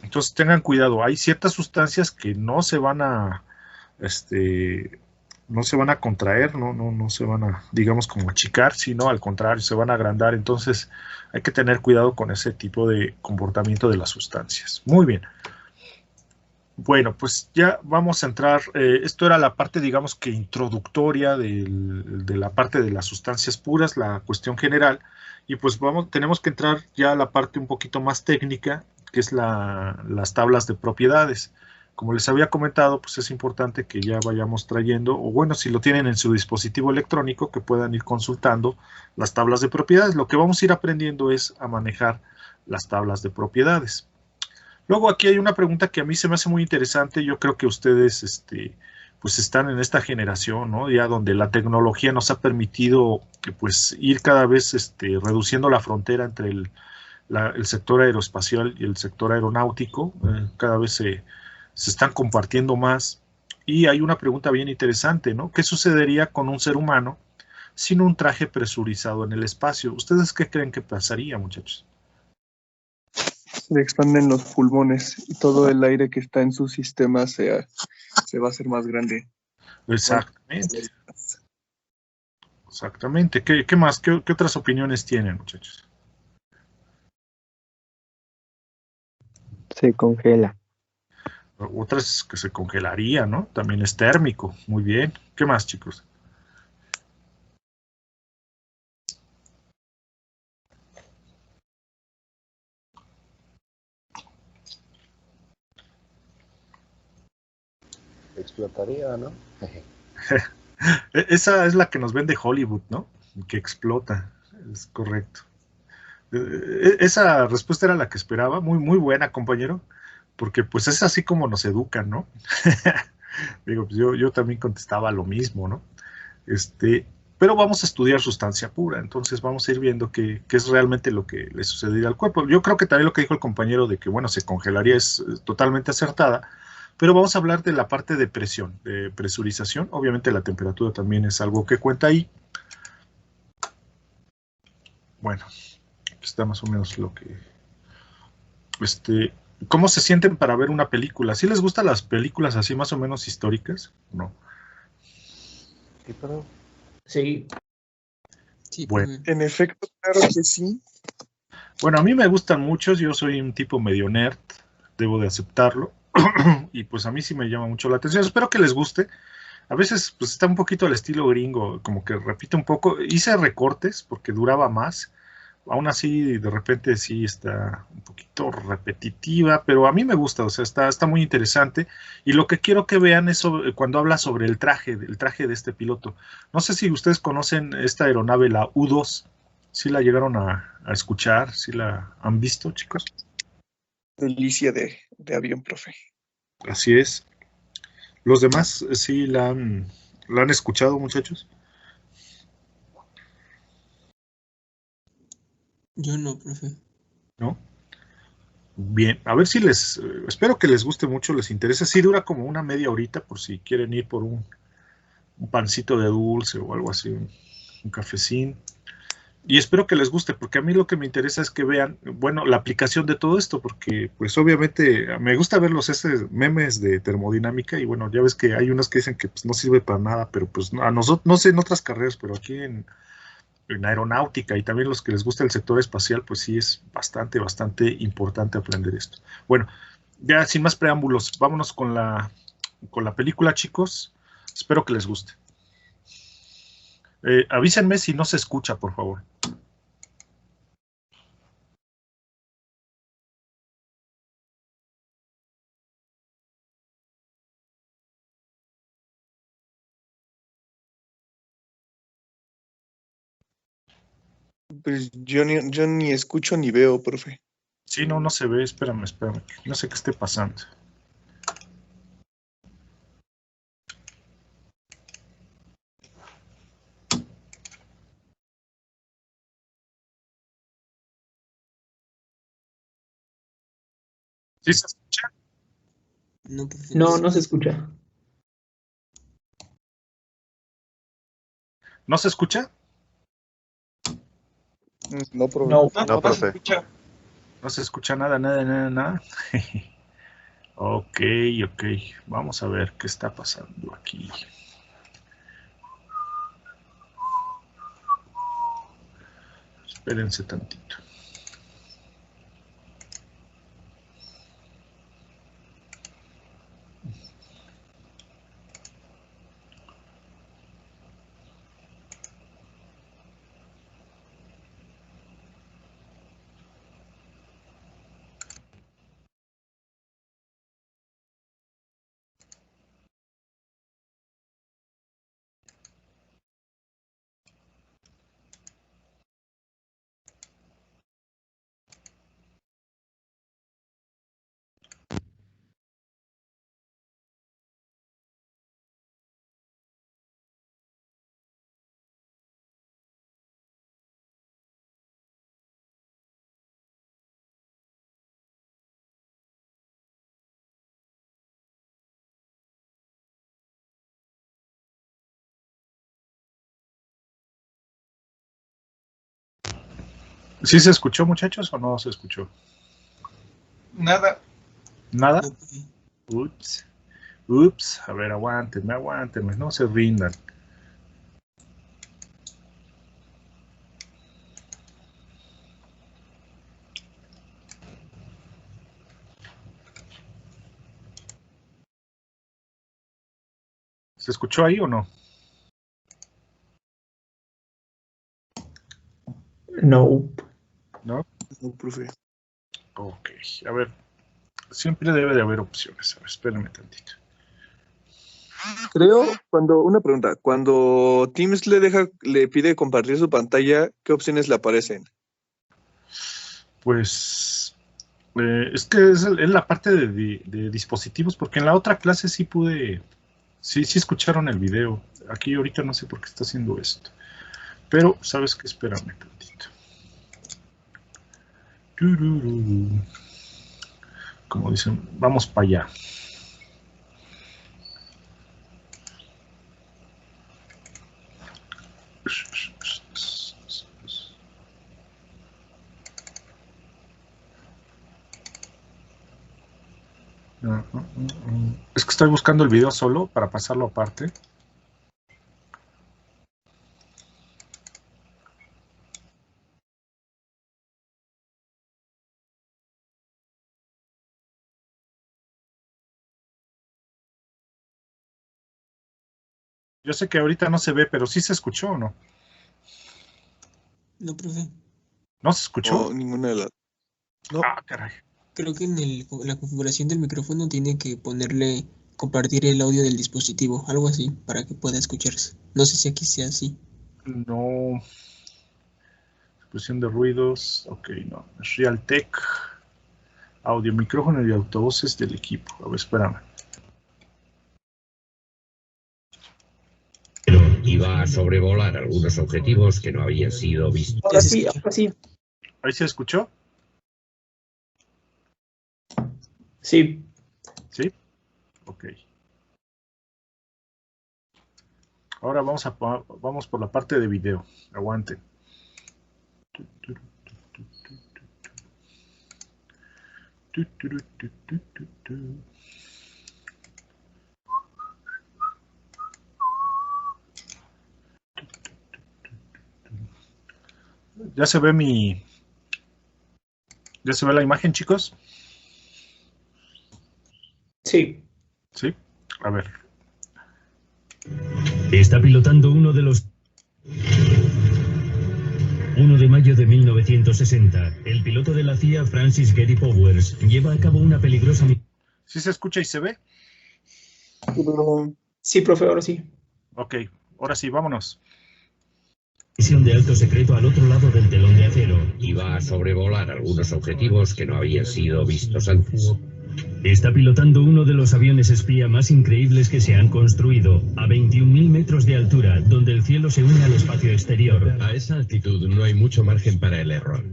Entonces tengan cuidado, hay ciertas sustancias que no se van a no se van a contraer, no se van a, digamos, como achicar, sino al contrario, se van a agrandar. Entonces hay que tener cuidado con ese tipo de comportamiento de las sustancias. Muy bien. Bueno, pues ya vamos a entrar, esto era la parte, digamos, que introductoria de la parte de las sustancias puras, la cuestión general, y pues tenemos que entrar ya a la parte un poquito más técnica, que es las tablas de propiedades. Como les había comentado, pues es importante que ya vayamos trayendo, o bueno, si lo tienen en su dispositivo electrónico, que puedan ir consultando las tablas de propiedades. Lo que vamos a ir aprendiendo es a manejar las tablas de propiedades. Luego aquí hay una pregunta que a mí se me hace muy interesante. Yo creo que ustedes pues están en esta generación, ¿no? Ya donde la tecnología nos ha permitido pues ir cada vez reduciendo la frontera entre el sector aeroespacial y el sector aeronáutico. Cada vez se están compartiendo más. Y hay una pregunta bien interesante, ¿no? ¿Qué sucedería con un ser humano sin un traje presurizado en el espacio? ¿Ustedes qué creen que pasaría, muchachos? Se le expanden los pulmones y todo el aire que está en su sistema se va a hacer más grande. Exactamente. Exactamente. ¿Qué más? ¿Qué otras opiniones tienen, muchachos? Se congela. Otras que se congelaría, ¿no? También es térmico. Muy bien. ¿Qué más, chicos? Explotaría, ¿no? Esa es la que nos vende Hollywood, ¿no? Que explota. Es correcto. Esa respuesta era la que esperaba. Muy, muy buena, compañero. Porque pues es así como nos educan, ¿no? Digo, pues yo también contestaba lo mismo, ¿no? Pero vamos a estudiar sustancia pura, entonces vamos a ir viendo qué es realmente lo que le sucedería al cuerpo. Yo creo que también lo que dijo el compañero de que, bueno, se congelaría es totalmente acertada, pero vamos a hablar de la parte de presión, de presurización. Obviamente la temperatura también es algo que cuenta ahí. Bueno, aquí está más o menos lo que... ¿Cómo se sienten para ver una película? ¿Sí les gustan las películas así más o menos históricas? No. Sí, pero... Sí. Sí, Bueno. profe. En efecto, claro que sí. Bueno, a mí me gustan muchos, yo soy un tipo medio nerd, debo de aceptarlo, y pues a mí sí me llama mucho la atención, espero que les guste. A veces pues está un poquito al estilo gringo, como que repite un poco, hice recortes porque duraba más, aún así de repente sí está un poquito repetitiva, pero a mí me gusta, o sea, está muy interesante, y lo que quiero que vean es cuando habla sobre el traje de este piloto. No sé si ustedes conocen esta aeronave, la U-2. ¿Sí la llegaron a escuchar? ¿Sí la han visto, chicos? Delicia de avión, profe. Así es. ¿Los demás sí la han escuchado, muchachos? Yo no, profe. ¿No? Bien, a ver si espero que les guste mucho, les interese. Sí dura como una media horita por si quieren ir por un pancito de dulce o algo así, un cafecín. Y espero que les guste, porque a mí lo que me interesa es que vean, bueno, la aplicación de todo esto, porque pues obviamente me gusta ver los memes de termodinámica y bueno, ya ves que hay unos que dicen que pues, no sirve para nada, pero pues a nosotros, no sé en otras carreras, pero aquí en aeronáutica y también los que les gusta el sector espacial, pues sí es bastante importante aprender esto. Bueno, ya sin más preámbulos, vámonos con la película, chicos. Espero que les guste. Avísenme si no se escucha, por favor. Pues yo ni escucho ni veo, profe. Sí, no se ve, espérame. No sé qué esté pasando. ¿Sí se escucha? No, profe. No se escucha. ¿No se escucha? No, profe. No. No, profe. escucha. No se escucha nada. Ok. Vamos a ver qué está pasando aquí. Espérense tantito. ¿Sí se escuchó, muchachos, o no se escuchó? Nada. ¿Nada? No, profe. Ups. Ups, a ver, aguántenme, no se rindan. ¿Se escuchó ahí o no? No. ¿No? No, profe. Ok, a ver. Siempre debe de haber opciones. A ver, espérenme tantito. Creo, una pregunta, cuando Teams le pide compartir su pantalla, ¿qué opciones le aparecen? Pues es que es la parte de dispositivos, porque en la otra clase sí pude, sí escucharon el video. Aquí ahorita no sé por qué está haciendo esto. Pero, ¿sabes qué? Espérame tantito. Como dicen, vamos para allá. Es que estoy buscando el video solo para pasarlo aparte. Yo sé que ahorita no se ve, pero sí se escuchó, ¿o no? No, profe. ¿No se escuchó? No, ninguna de las. No. Ah, caray. Creo que en la configuración del micrófono tiene que ponerle compartir el audio del dispositivo, algo así, para que pueda escucharse. No sé si aquí sea así. No. Expresión de ruidos. Ok, no. Es Realtek. Audio, micrófono y altavoces del equipo. A ver, espérame. Iba a sobrevolar algunos objetivos que no habían sido vistos. Ahora sí, ahora sí. ¿Ahí se escuchó? Sí. ¿Sí? Ok. Ahora vamos por la parte de video. Aguanten. ¿Ya se ve ¿Ya se ve la imagen, chicos? Sí. ¿Sí? A ver. Está pilotando uno de 1 de mayo de 1960. El piloto de la CIA, Francis Gary Powers, lleva a cabo una peligrosa... ¿Sí se escucha y se ve? Sí, profe, ahora sí. Ok, ahora sí, vámonos. Misión de alto secreto al otro lado del telón de acero. Iba a sobrevolar algunos objetivos que no habían sido vistos antes. Está pilotando uno de los aviones espía más increíbles que se han construido, a 21.000 metros de altura, donde el cielo se une al espacio exterior. A esa altitud no hay mucho margen para el error.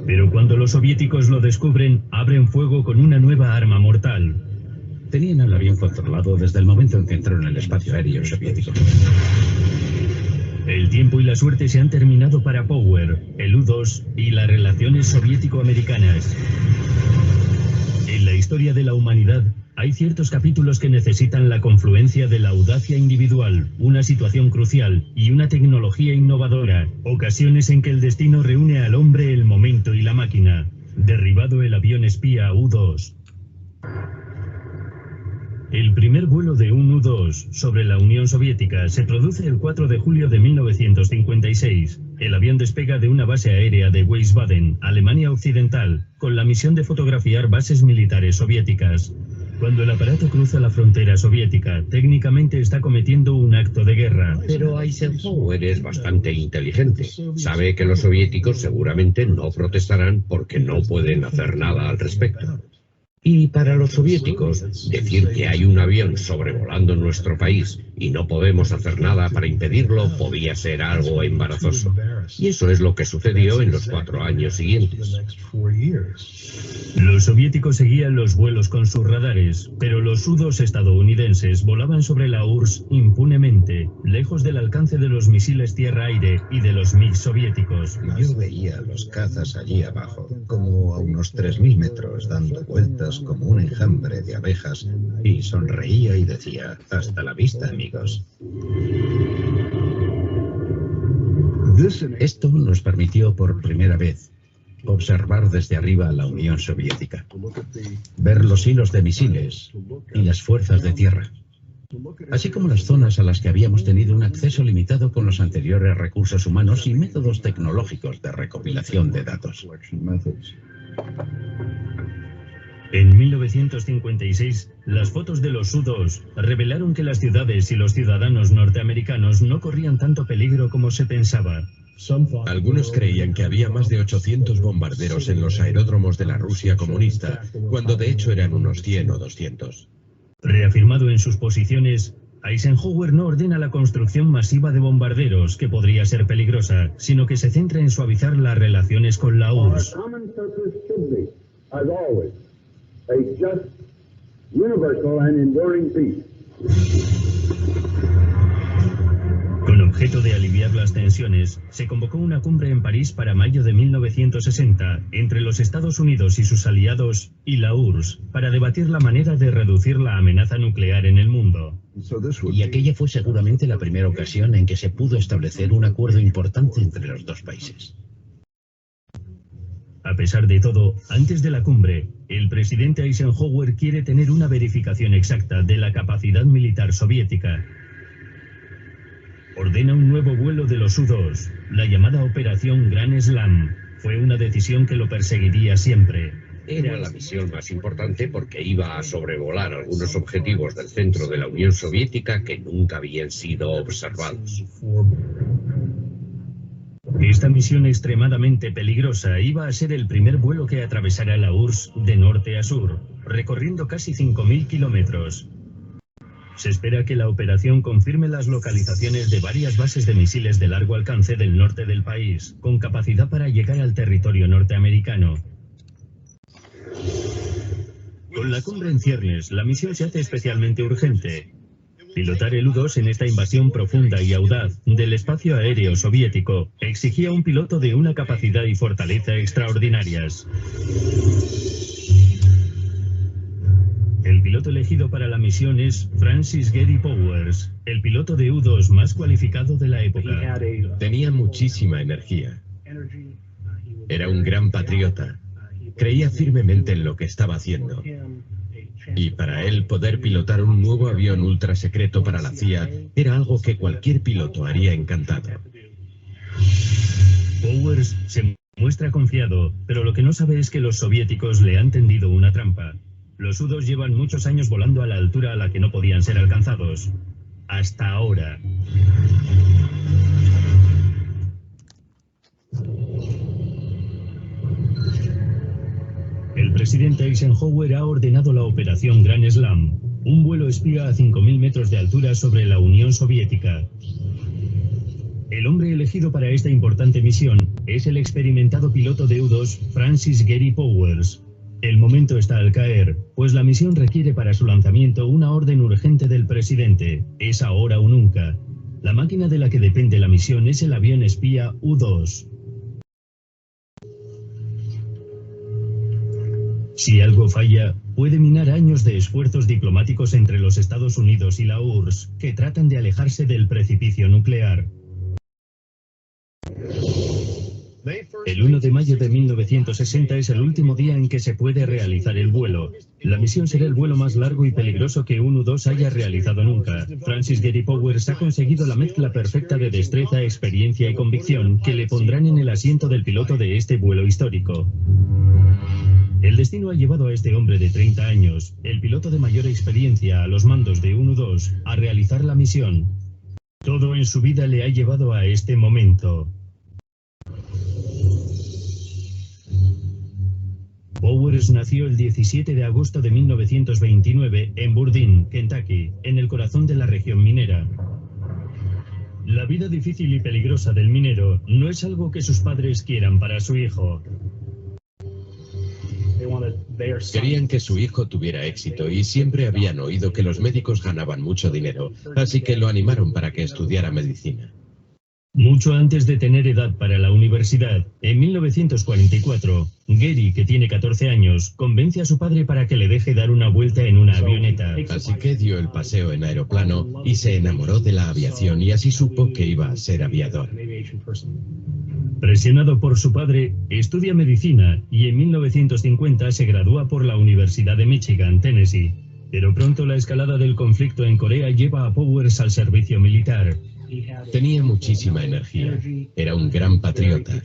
Pero cuando los soviéticos lo descubren, abren fuego con una nueva arma mortal. Tenían el avión controlado desde el momento en que entró en el espacio aéreo soviético. El tiempo y la suerte se han terminado para Power, el U-2 y las relaciones soviético-americanas. En la historia de la humanidad, hay ciertos capítulos que necesitan la confluencia de la audacia individual, una situación crucial y una tecnología innovadora, ocasiones en que el destino reúne al hombre, el momento y la máquina. Derribado el avión espía U-2. El primer vuelo de un U-2 sobre la Unión Soviética se produce el 4 de julio de 1956. El avión despega de una base aérea de Wiesbaden, Alemania Occidental, con la misión de fotografiar bases militares soviéticas. Cuando el aparato cruza la frontera soviética, técnicamente está cometiendo un acto de guerra. Pero Eisenhower es bastante inteligente. Sabe que los soviéticos seguramente no protestarán porque no pueden hacer nada al respecto. Y para los soviéticos, decir que hay un avión sobrevolando nuestro país y no podemos hacer nada para impedirlo, podía ser algo embarazoso. Y eso es lo que sucedió en los 4 años siguientes. Los soviéticos seguían los vuelos con sus radares, pero los U-2 estadounidenses volaban sobre la URSS impunemente, lejos del alcance de los misiles tierra-aire y de los MiG soviéticos. Yo veía a los cazas allí abajo, como a unos 3000 metros, dando vueltas como un enjambre de abejas, y sonreía y decía, hasta la vista, amigos. Esto nos permitió por primera vez observar desde arriba a la Unión Soviética, ver los hilos de misiles y las fuerzas de tierra, así como las zonas a las que habíamos tenido un acceso limitado con los anteriores recursos humanos y métodos tecnológicos de recopilación de datos. En 1956, las fotos de los U-2 revelaron que las ciudades y los ciudadanos norteamericanos no corrían tanto peligro como se pensaba. Algunos creían que había más de 800 bombarderos en los aeródromos de la Rusia comunista, cuando de hecho eran unos 100 o 200. Reafirmado en sus posiciones, Eisenhower no ordena la construcción masiva de bombarderos, que podría ser peligrosa, sino que se centra en suavizar las relaciones con la URSS. Con objeto de aliviar las tensiones, se convocó una cumbre en París para mayo de 1960 entre los Estados Unidos y sus aliados y la URSS para debatir la manera de reducir la amenaza nuclear en el mundo. Y aquella fue seguramente la primera ocasión en que se pudo establecer un acuerdo importante entre los dos países. A pesar de todo, antes de la cumbre, el presidente Eisenhower quiere tener una verificación exacta de la capacidad militar soviética. Ordena un nuevo vuelo de los U-2, la llamada Operación Gran Slam. Fue una decisión que lo perseguiría siempre. Era la misión más importante porque iba a sobrevolar algunos objetivos del centro de la Unión Soviética que nunca habían sido observados. Esta misión extremadamente peligrosa iba a ser el primer vuelo que atravesara la URSS de norte a sur, recorriendo casi 5.000 kilómetros. Se espera que la operación confirme las localizaciones de varias bases de misiles de largo alcance del norte del país, con capacidad para llegar al territorio norteamericano. Con la cumbre en ciernes, la misión se hace especialmente urgente. Pilotar el U-2 en esta invasión profunda y audaz del espacio aéreo soviético exigía un piloto de una capacidad y fortaleza extraordinarias. El piloto elegido para la misión es Francis Gary Powers, el piloto de U-2 más cualificado de la época. Tenía muchísima energía. Era un gran patriota. Creía firmemente en lo que estaba haciendo. Y para él poder pilotar un nuevo avión ultra secreto para la CIA era algo que cualquier piloto haría encantado. Powers se muestra confiado, pero lo que no sabe es que los soviéticos le han tendido una trampa. Los U-2 llevan muchos años volando a la altura a la que no podían ser alcanzados. Hasta ahora. El presidente Eisenhower ha ordenado la Operación Gran Slam, un vuelo espía a 5.000 metros de altura sobre la Unión Soviética. El hombre elegido para esta importante misión es el experimentado piloto de U-2 Francis Gary Powers. El momento está al caer, pues la misión requiere para su lanzamiento una orden urgente del presidente. Es ahora o nunca. La máquina de la que depende la misión es el avión espía U-2. Si algo falla, puede minar años de esfuerzos diplomáticos entre los Estados Unidos y la URSS, que tratan de alejarse del precipicio nuclear. El 1 de mayo de 1960 es el último día en que se puede realizar el vuelo. La misión será el vuelo más largo y peligroso que un U-2 haya realizado nunca. Francis Gary Powers ha conseguido la mezcla perfecta de destreza, experiencia y convicción que le pondrán en el asiento del piloto de este vuelo histórico. El destino ha llevado a este hombre de 30 años, el piloto de mayor experiencia a los mandos de un U-2, a realizar la misión. Todo en su vida le ha llevado a este momento. Powers nació el 17 de agosto de 1929 en Bourdain, Kentucky, en el corazón de la región minera. La vida difícil y peligrosa del minero no es algo que sus padres quieran para su hijo. Querían que su hijo tuviera éxito y siempre habían oído que los médicos ganaban mucho dinero, así que lo animaron para que estudiara medicina. Mucho antes de tener edad para la universidad, en 1944, Gary, que tiene 14 años, convence a su padre para que le deje dar una vuelta en una avioneta. Así que dio el paseo en aeroplano y se enamoró de la aviación y así supo que iba a ser aviador. Presionado por su padre, estudia medicina y en 1950 se gradúa por la Universidad de Michigan, Tennessee. Pero pronto la escalada del conflicto en Corea lleva a Powers al servicio militar. Tenía muchísima energía, era un gran patriota.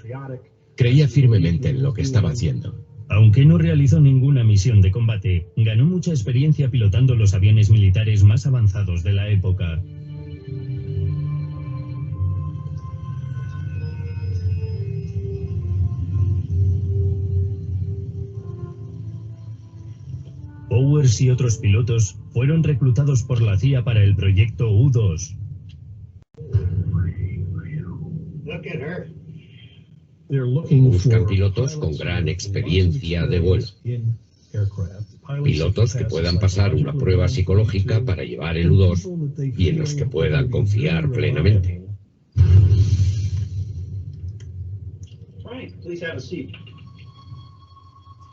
Creía firmemente en lo que estaba haciendo. Aunque no realizó ninguna misión de combate, ganó mucha experiencia pilotando los aviones militares más avanzados de la época. Powers y otros pilotos fueron reclutados por la CIA para el proyecto U-2. Buscan pilotos con gran experiencia de vuelo. Pilotos que puedan pasar una prueba psicológica para llevar el U-2 y en los que puedan confiar plenamente.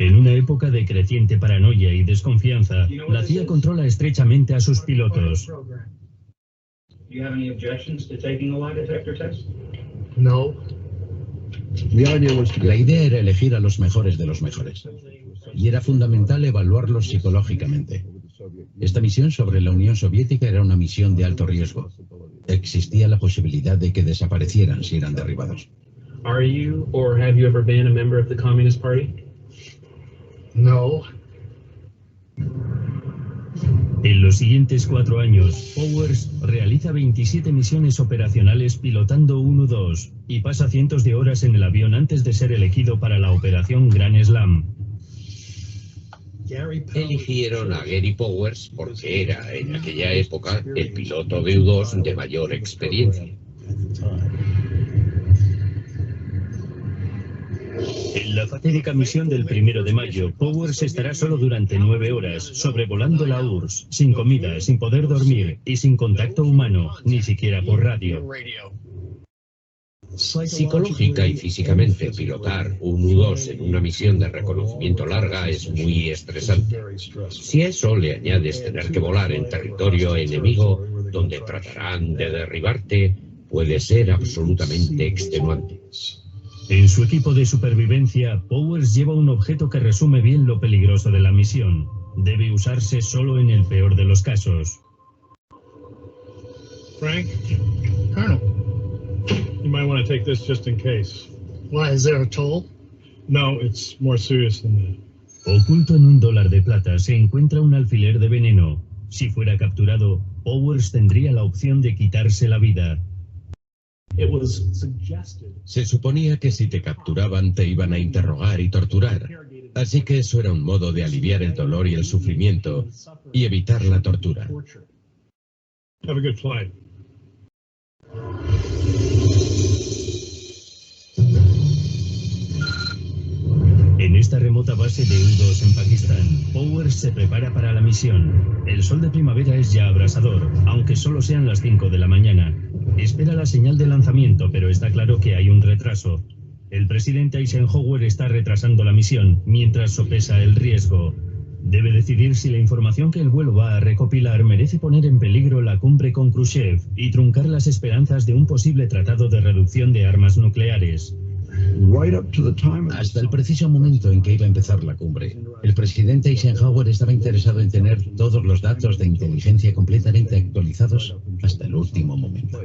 En una época de creciente paranoia y desconfianza, la CIA controla estrechamente a sus pilotos. No. La idea era elegir a los mejores de los mejores. Y era fundamental evaluarlos psicológicamente. Esta misión sobre la Unión Soviética era una misión de alto riesgo. Existía la posibilidad de que desaparecieran si eran derribados. Are you or have you ever been a member of the Communist Party? No. En los siguientes 4 años, Powers realiza 27 misiones operacionales pilotando un U-2 y pasa cientos de horas en el avión antes de ser elegido para la operación Grand Slam. Eligieron a Gary Powers porque era, en aquella época, el piloto de U-2 de mayor experiencia. En la fatídica misión del 1 de mayo, Powers estará solo durante 9 horas, sobrevolando la URSS, sin comida, sin poder dormir y sin contacto humano, ni siquiera por radio. Psicológica y físicamente, pilotar un U-2 en una misión de reconocimiento larga es muy estresante. Si a eso le añades tener que volar en territorio enemigo, donde tratarán de derribarte, puede ser absolutamente extenuante. En su equipo de supervivencia, Powers lleva un objeto que resume bien lo peligroso de la misión. Debe usarse solo en el peor de los casos. Frank, Colonel, you might want to take this just in case. Why, is there a toll? No, it's more serious than that. Oculto en $1 de plata se encuentra un alfiler de veneno. Si fuera capturado, Powers tendría la opción de quitarse la vida. Se suponía que si te capturaban te iban a interrogar y torturar, así que eso era un modo de aliviar el dolor y el sufrimiento y evitar la tortura. Have a good flight. En esta remota base de U-2 en Pakistán, Powers se prepara para la misión. El sol de primavera es ya abrasador, aunque solo sean las 5 de la mañana. Espera la señal de lanzamiento, pero está claro que hay un retraso. El presidente Eisenhower está retrasando la misión, mientras sopesa el riesgo. Debe decidir si la información que el vuelo va a recopilar merece poner en peligro la cumbre con Khrushchev y truncar las esperanzas de un posible tratado de reducción de armas nucleares. Hasta el preciso momento en que iba a empezar la cumbre, el presidente Eisenhower estaba interesado en tener todos los datos de inteligencia completamente actualizados hasta el último momento.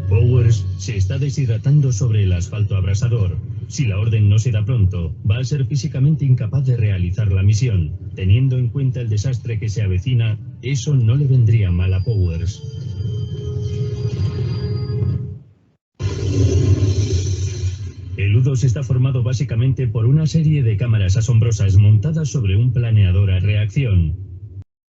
Powers se está deshidratando sobre el asfalto abrasador. Si la orden no se da pronto, va a ser físicamente incapaz de realizar la misión. Teniendo en cuenta el desastre que se avecina, eso no le vendría mal a Powers. El El U-2 está formado básicamente por una serie de cámaras asombrosas montadas sobre un planeador a reacción.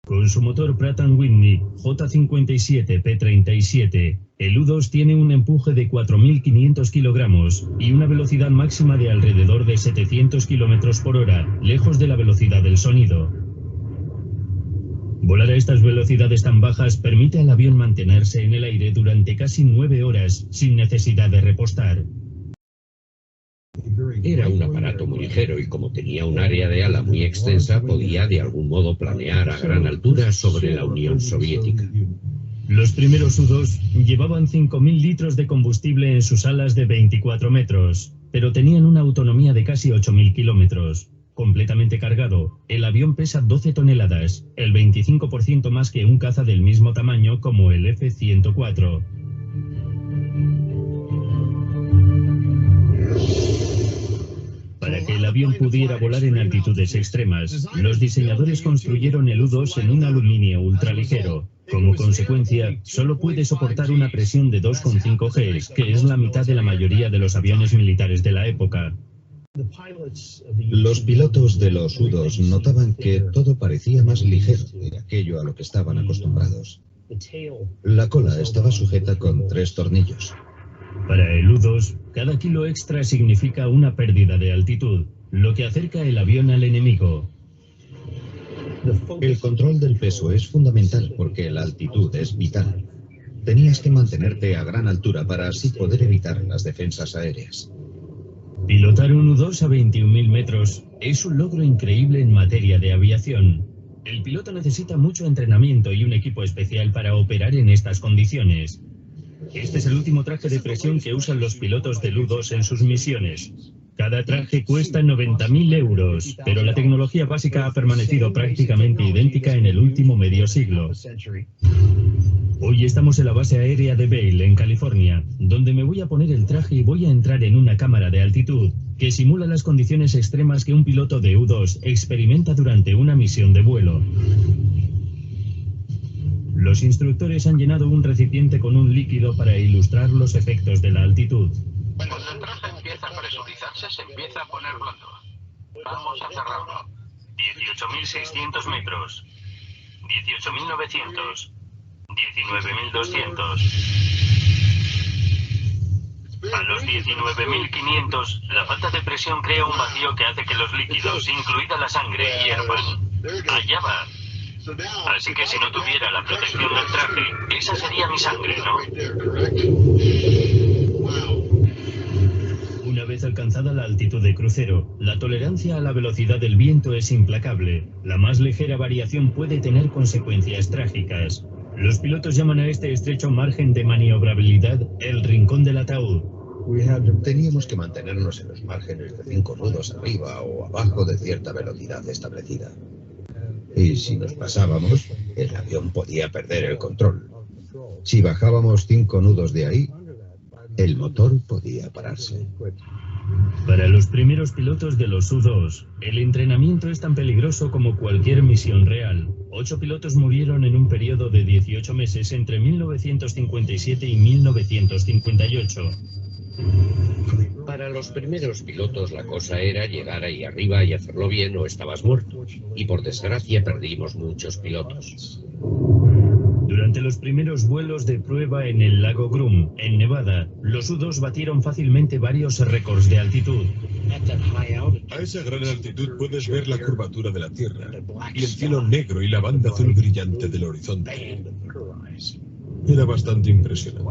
Con su motor Pratt & Whitney J57P37, el U-2 tiene un empuje de 4.500 kilogramos y una velocidad máxima de alrededor de 700 kilómetros por hora, lejos de la velocidad del sonido. Volar a estas velocidades tan bajas permite al avión mantenerse en el aire durante casi 9 horas sin necesidad de repostar. Era un aparato muy ligero y como tenía un área de ala muy extensa, podía de algún modo planear a gran altura sobre la Unión Soviética. Los primeros U-2 llevaban 5.000 litros de combustible en sus alas de 24 metros, pero tenían una autonomía de casi 8.000 kilómetros. Completamente cargado, el avión pesa 12 toneladas, el 25% más que un caza del mismo tamaño como el F-104. Para que el avión pudiera volar en altitudes extremas, los diseñadores construyeron el U-2 en un aluminio ultraligero. Como consecuencia, solo puede soportar una presión de 2,5 G, que es la mitad de la mayoría de los aviones militares de la época. Los pilotos de los U-2 notaban que todo parecía más ligero de aquello a lo que estaban acostumbrados. La cola estaba sujeta con 3 tornillos. Para el U-2, cada kilo extra significa una pérdida de altitud, lo que acerca el avión al enemigo. El control del peso es fundamental porque la altitud es vital. Tenías que mantenerte a gran altura para así poder evitar las defensas aéreas. Pilotar un U-2 a 21.000 metros es un logro increíble en materia de aviación. El piloto necesita mucho entrenamiento y un equipo especial para operar en estas condiciones. Este es el último traje de presión que usan los pilotos del U-2 en sus misiones. Cada traje cuesta 90.000 euros, pero la tecnología básica ha permanecido prácticamente idéntica en el último medio siglo. Hoy estamos en la base aérea de Vail, en California, donde me voy a poner el traje y voy a entrar en una cámara de altitud que simula las condiciones extremas que un piloto de U-2 experimenta durante una misión de vuelo. Los instructores han llenado un recipiente con un líquido para ilustrar los efectos de la altitud. Cuando el traje empieza a presurizarse, se empieza a poner blando. Vamos a cerrarlo. 18.600 metros. 18.900. 19.200. A los 19.500, la falta de presión crea un vacío que hace que los líquidos, incluida la sangre, hiervan. Allá va. Así que si no tuviera la protección del traje, esa sería mi sangre, ¿no? Una vez alcanzada la altitud de crucero, la tolerancia a la velocidad del viento es implacable. La más ligera variación puede tener consecuencias trágicas. Los pilotos llaman a este estrecho margen de maniobrabilidad el rincón del ataúd. Teníamos que mantenernos en los márgenes de 5 nudos arriba o abajo de cierta velocidad establecida. Y si nos pasábamos, el avión podía perder el control. Si bajábamos 5 nudos de ahí, el motor podía pararse. Para los primeros pilotos de los U-2, el entrenamiento es tan peligroso como cualquier misión real. 8 pilotos murieron en un periodo de 18 meses entre 1957 y 1958. Para los primeros pilotos la cosa era llegar ahí arriba y hacerlo bien o estabas muerto. Y por desgracia perdimos muchos pilotos. Durante los primeros vuelos de prueba en el lago Groom, en Nevada, los U-2 batieron fácilmente varios récords de altitud. A esa gran altitud puedes ver la curvatura de la Tierra y el cielo negro y la banda azul brillante del horizonte. Era bastante impresionante.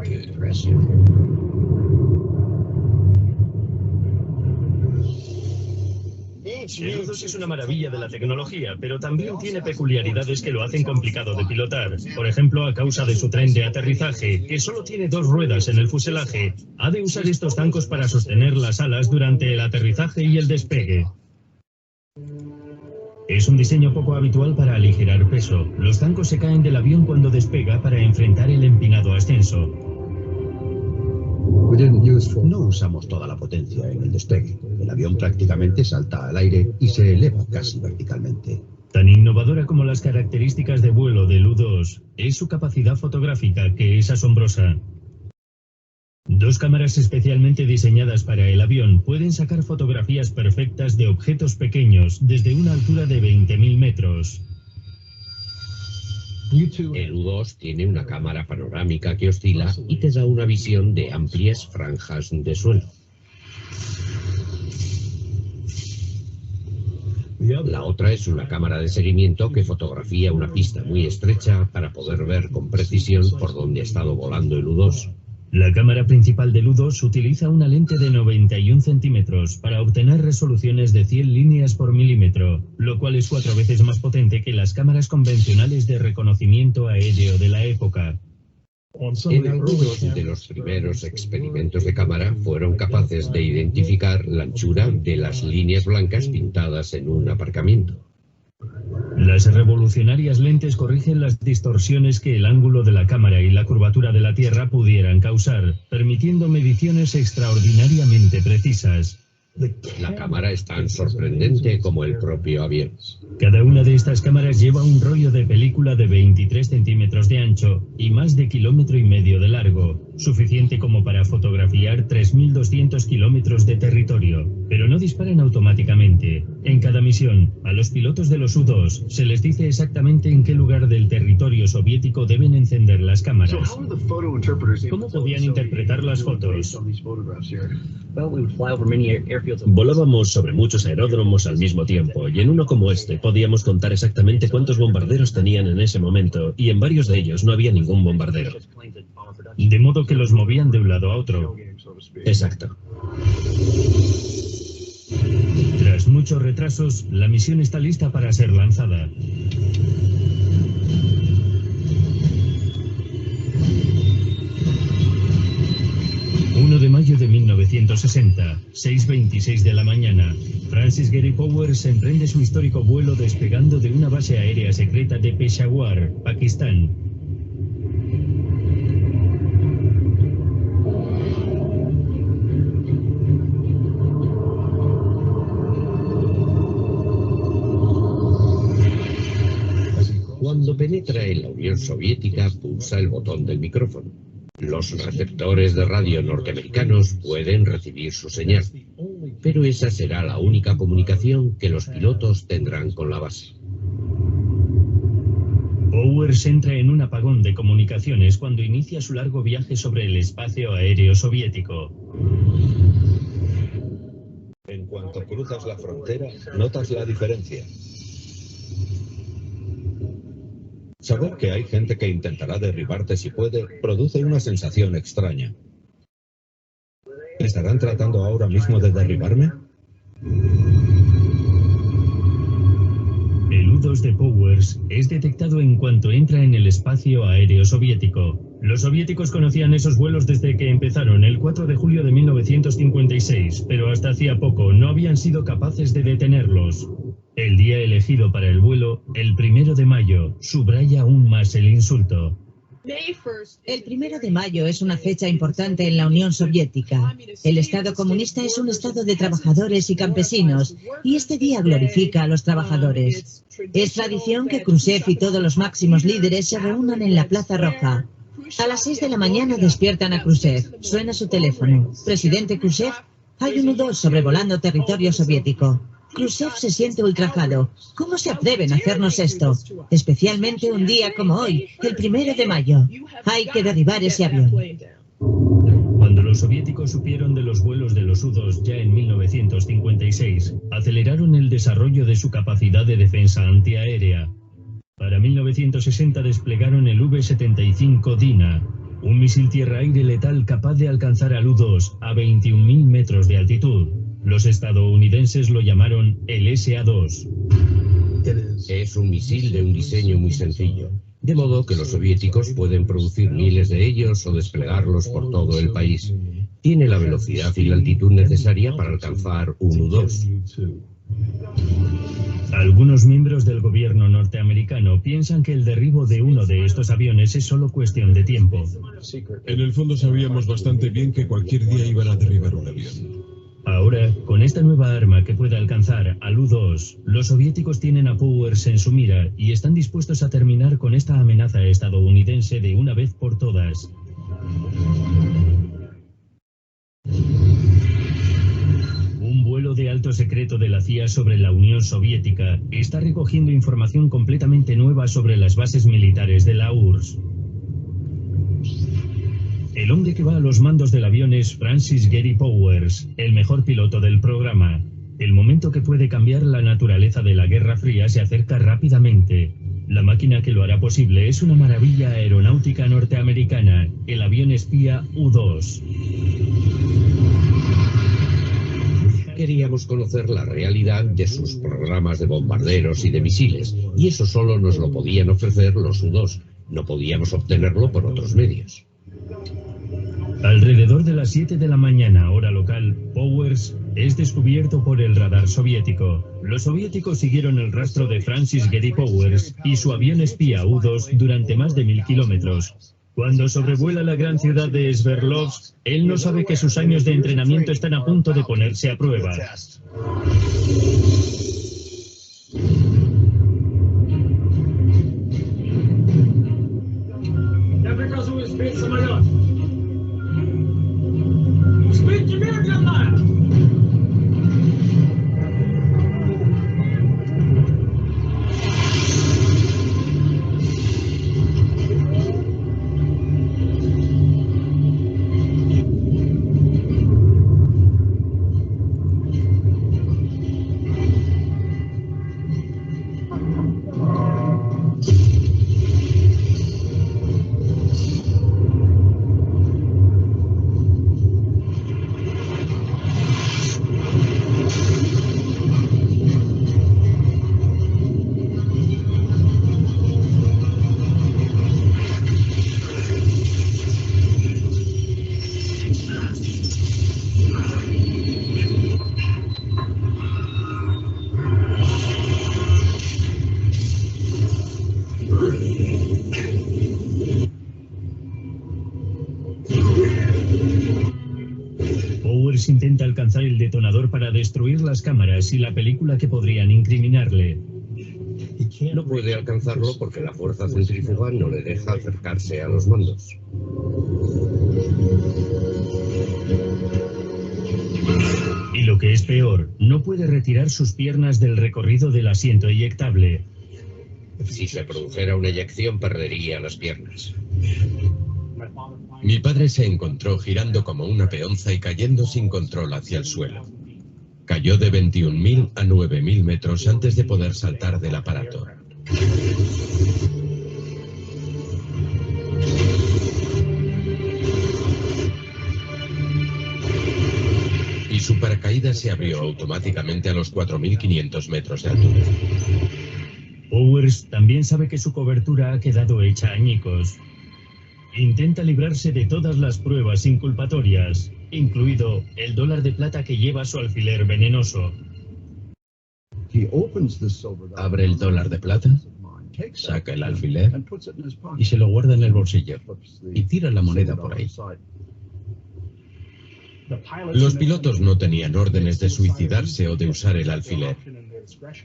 El U-2 es una maravilla de la tecnología, pero también tiene peculiaridades que lo hacen complicado de pilotar. Por ejemplo, a causa de su tren de aterrizaje, que solo tiene 2 ruedas en el fuselaje, ha de usar estos zancos para sostener las alas durante el aterrizaje y el despegue. Es un diseño poco habitual para aligerar peso. Los zancos se caen del avión cuando despega para enfrentar el empinado ascenso. No usamos toda la potencia en el despegue. El avión prácticamente salta al aire y se eleva casi verticalmente. Tan innovadora como las características de vuelo del U-2 es su capacidad fotográfica, que es asombrosa. Dos cámaras especialmente diseñadas para el avión pueden sacar fotografías perfectas de objetos pequeños desde una altura de 20.000 metros. El U-2 tiene una cámara panorámica que oscila y te da una visión de amplias franjas de suelo. La otra es una cámara de seguimiento que fotografía una pista muy estrecha para poder ver con precisión por dónde ha estado volando el U-2. La cámara principal del U-2 utiliza una lente de 91 centímetros para obtener resoluciones de 100 líneas por milímetro, lo cual es 4 veces más potente que las cámaras convencionales de reconocimiento aéreo de la época. En algunos de los primeros experimentos de cámara fueron capaces de identificar la anchura de las líneas blancas pintadas en un aparcamiento. Las revolucionarias lentes corrigen las distorsiones que el ángulo de la cámara y la curvatura de la Tierra pudieran causar, permitiendo mediciones extraordinariamente precisas. La cámara es tan sorprendente como el propio avión. Cada una de estas cámaras lleva un rollo de película de 23 centímetros de ancho y más de 1,5 kilómetros de largo, suficiente como para fotografiar 3.200 kilómetros de territorio, pero no disparan automáticamente. En cada misión, a los pilotos de los U-2 se les dice exactamente en qué lugar del territorio soviético deben encender las cámaras. ¿Cómo podían interpretar las fotos? Volábamos sobre muchos aeródromos al mismo tiempo, y en uno como este podíamos contar exactamente cuántos bombarderos tenían en ese momento, y en varios de ellos no había ningún bombardero. De modo que los movían de un lado a otro. Exacto. Tras muchos retrasos, la misión está lista para ser lanzada. De mayo de 1960, 6:26 de la mañana, Francis Gary Powers emprende su histórico vuelo despegando de una base aérea secreta de Peshawar, Pakistán. Cuando penetra en la Unión Soviética, pulsa el botón del micrófono. Los receptores de radio norteamericanos pueden recibir su señal, pero esa será la única comunicación que los pilotos tendrán con la base. Powers entra en un apagón de comunicaciones cuando inicia su largo viaje sobre el espacio aéreo soviético. En cuanto cruzas la frontera, notas la diferencia. Saber que hay gente que intentará derribarte si puede, produce una sensación extraña. ¿Estarán tratando ahora mismo de derribarme? El U-2 de Powers es detectado en cuanto entra en el espacio aéreo soviético. Los soviéticos conocían esos vuelos desde que empezaron el 4 de julio de 1956, pero hasta hacía poco no habían sido capaces de detenerlos. El día elegido para el vuelo, el 1 de mayo, subraya aún más el insulto. El 1 de mayo es una fecha importante en la Unión Soviética. El Estado comunista es un estado de trabajadores y campesinos, y este día glorifica a los trabajadores. Es tradición que Khrushchev y todos los máximos líderes se reúnan en la Plaza Roja. A las 6 de la mañana despiertan a Khrushchev. Suena su teléfono. Presidente Khrushchev, hay un U-2 sobrevolando territorio soviético. Khrushchev se siente ultrajado. ¿Cómo se atreven a hacernos esto? Especialmente un día como hoy, el 1 de mayo. Hay que derribar ese avión. Cuando los soviéticos supieron de los vuelos de los U-2 ya en 1956, aceleraron el desarrollo de su capacidad de defensa antiaérea. Para 1960 desplegaron el V-75 Dina, un misil tierra-aire letal capaz de alcanzar al U-2 a 21.000 metros de altitud. Los estadounidenses lo llamaron el SA-2. Es un misil de un diseño muy sencillo, de modo que los soviéticos pueden producir miles de ellos o desplegarlos por todo el país. Tiene la velocidad y la altitud necesaria para alcanzar un U-2. Algunos miembros del gobierno norteamericano piensan que el derribo de uno de estos aviones es solo cuestión de tiempo. En el fondo sabíamos bastante bien que cualquier día iban a derribar un avión. Ahora, con esta nueva arma que puede alcanzar al U-2, los soviéticos tienen a Powers en su mira y están dispuestos a terminar con esta amenaza estadounidense de una vez por todas. secreto de la CIA sobre la Unión Soviética está recogiendo información completamente nueva sobre las bases militares de la URSS. El hombre que va a los mandos del avión es Francis Gary Powers, el mejor piloto del programa. El momento que puede cambiar la naturaleza de la Guerra Fría se acerca rápidamente. La máquina que lo hará posible es una maravilla aeronáutica norteamericana, el avión espía U-2. Queríamos conocer la realidad de sus programas de bombarderos y de misiles, y eso solo nos lo podían ofrecer los U-2. No podíamos obtenerlo por otros medios. Alrededor de las 7 de la mañana, hora local, Powers es descubierto por el radar soviético. Los soviéticos siguieron el rastro de Francis Gary Powers y su avión espía U-2 durante más de 1000 kilómetros. Cuando sobrevuela la gran ciudad de Sverdlovsk, él no sabe que sus años de entrenamiento están a punto de ponerse a prueba. Powers intenta alcanzar el detonador para destruir las cámaras y la película que podrían incriminarle. No puede alcanzarlo porque la fuerza centrífuga no le deja acercarse a los mandos. Y lo que es peor, no puede retirar sus piernas del recorrido del asiento eyectable. Si se produjera una eyección, perdería las piernas. Mi padre se encontró girando como una peonza y cayendo sin control hacia el suelo. Cayó de 21.000 a 9.000 metros antes de poder saltar del aparato. Y su paracaídas se abrió automáticamente a los 4.500 metros de altura. Powers también sabe que su cobertura ha quedado hecha añicos. Intenta librarse de todas las pruebas inculpatorias, incluido el dólar de plata que lleva su alfiler venenoso. Abre el dólar de plata, saca el alfiler y se lo guarda en el bolsillo y tira la moneda por ahí. Los pilotos no tenían órdenes de suicidarse o de usar el alfiler.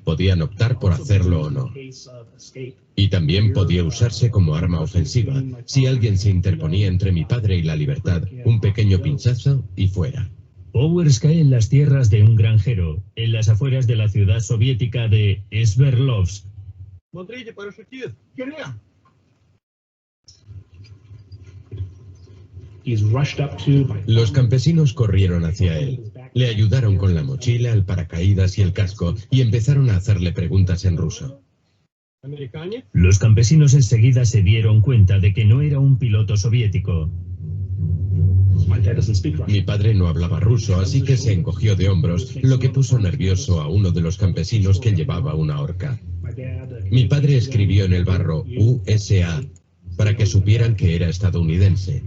Podían optar por hacerlo o no. Y también podía usarse como arma ofensiva. Si alguien se interponía entre mi padre y la libertad, un pequeño pinchazo y fuera. Powers cae en las tierras de un granjero, en las afueras de la ciudad soviética de Sverdlovsk. Los campesinos corrieron hacia él. Le ayudaron con la mochila, el paracaídas y el casco y empezaron a hacerle preguntas en ruso. Los campesinos enseguida se dieron cuenta de que no era un piloto soviético. Mi padre no hablaba ruso, así que se encogió de hombros, lo que puso nervioso a uno de los campesinos que llevaba una horca. Mi padre escribió en el barro USA para que supieran que era estadounidense.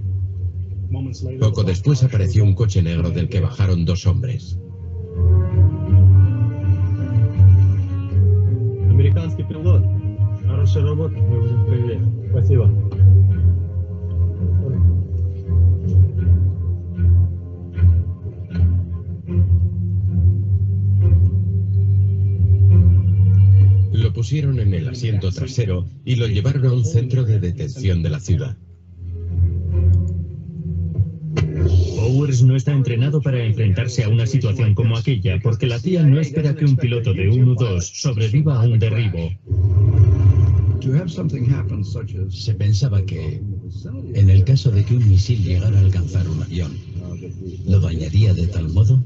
Poco después apareció un coche negro del que bajaron dos hombres. Lo pusieron en el asiento trasero y lo llevaron a un centro de detención de la ciudad. Powers no está entrenado para enfrentarse a una situación como aquella, porque la CIA no espera que un piloto de un U-2 sobreviva a un derribo. Se pensaba que, en el caso de que un misil llegara a alcanzar un avión, lo dañaría de tal modo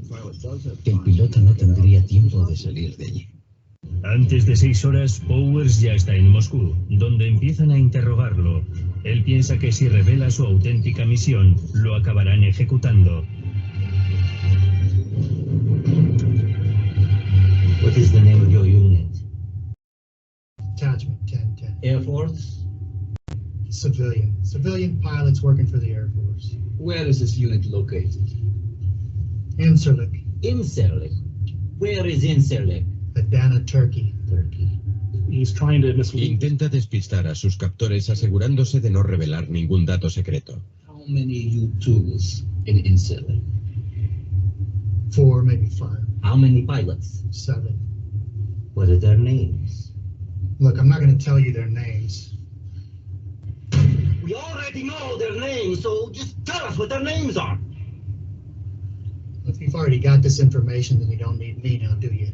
que el piloto no tendría tiempo de salir de allí. Antes de 6 horas, Powers ya está en Moscú, donde empiezan a interrogarlo. Él piensa que si revela su auténtica misión, lo acabarán ejecutando. What is the name of your unit? Attachment 1010. Air Force? Civilian. Civilian pilots working for the Air Force. Where is this unit located? Incirlik. Incirlik? Where is Incirlik? Adana, Turkey. Intenta despistar a sus captores asegurándose de no revelar ningún dato secreto. How many U-2s in Incirlik? 4, maybe 5. How many pilots? 7. What are their names? Look, I'm not going to tell you their names. We already know their names, so just tell us what their names are. If you've already got this information, then you don't need me now, do you?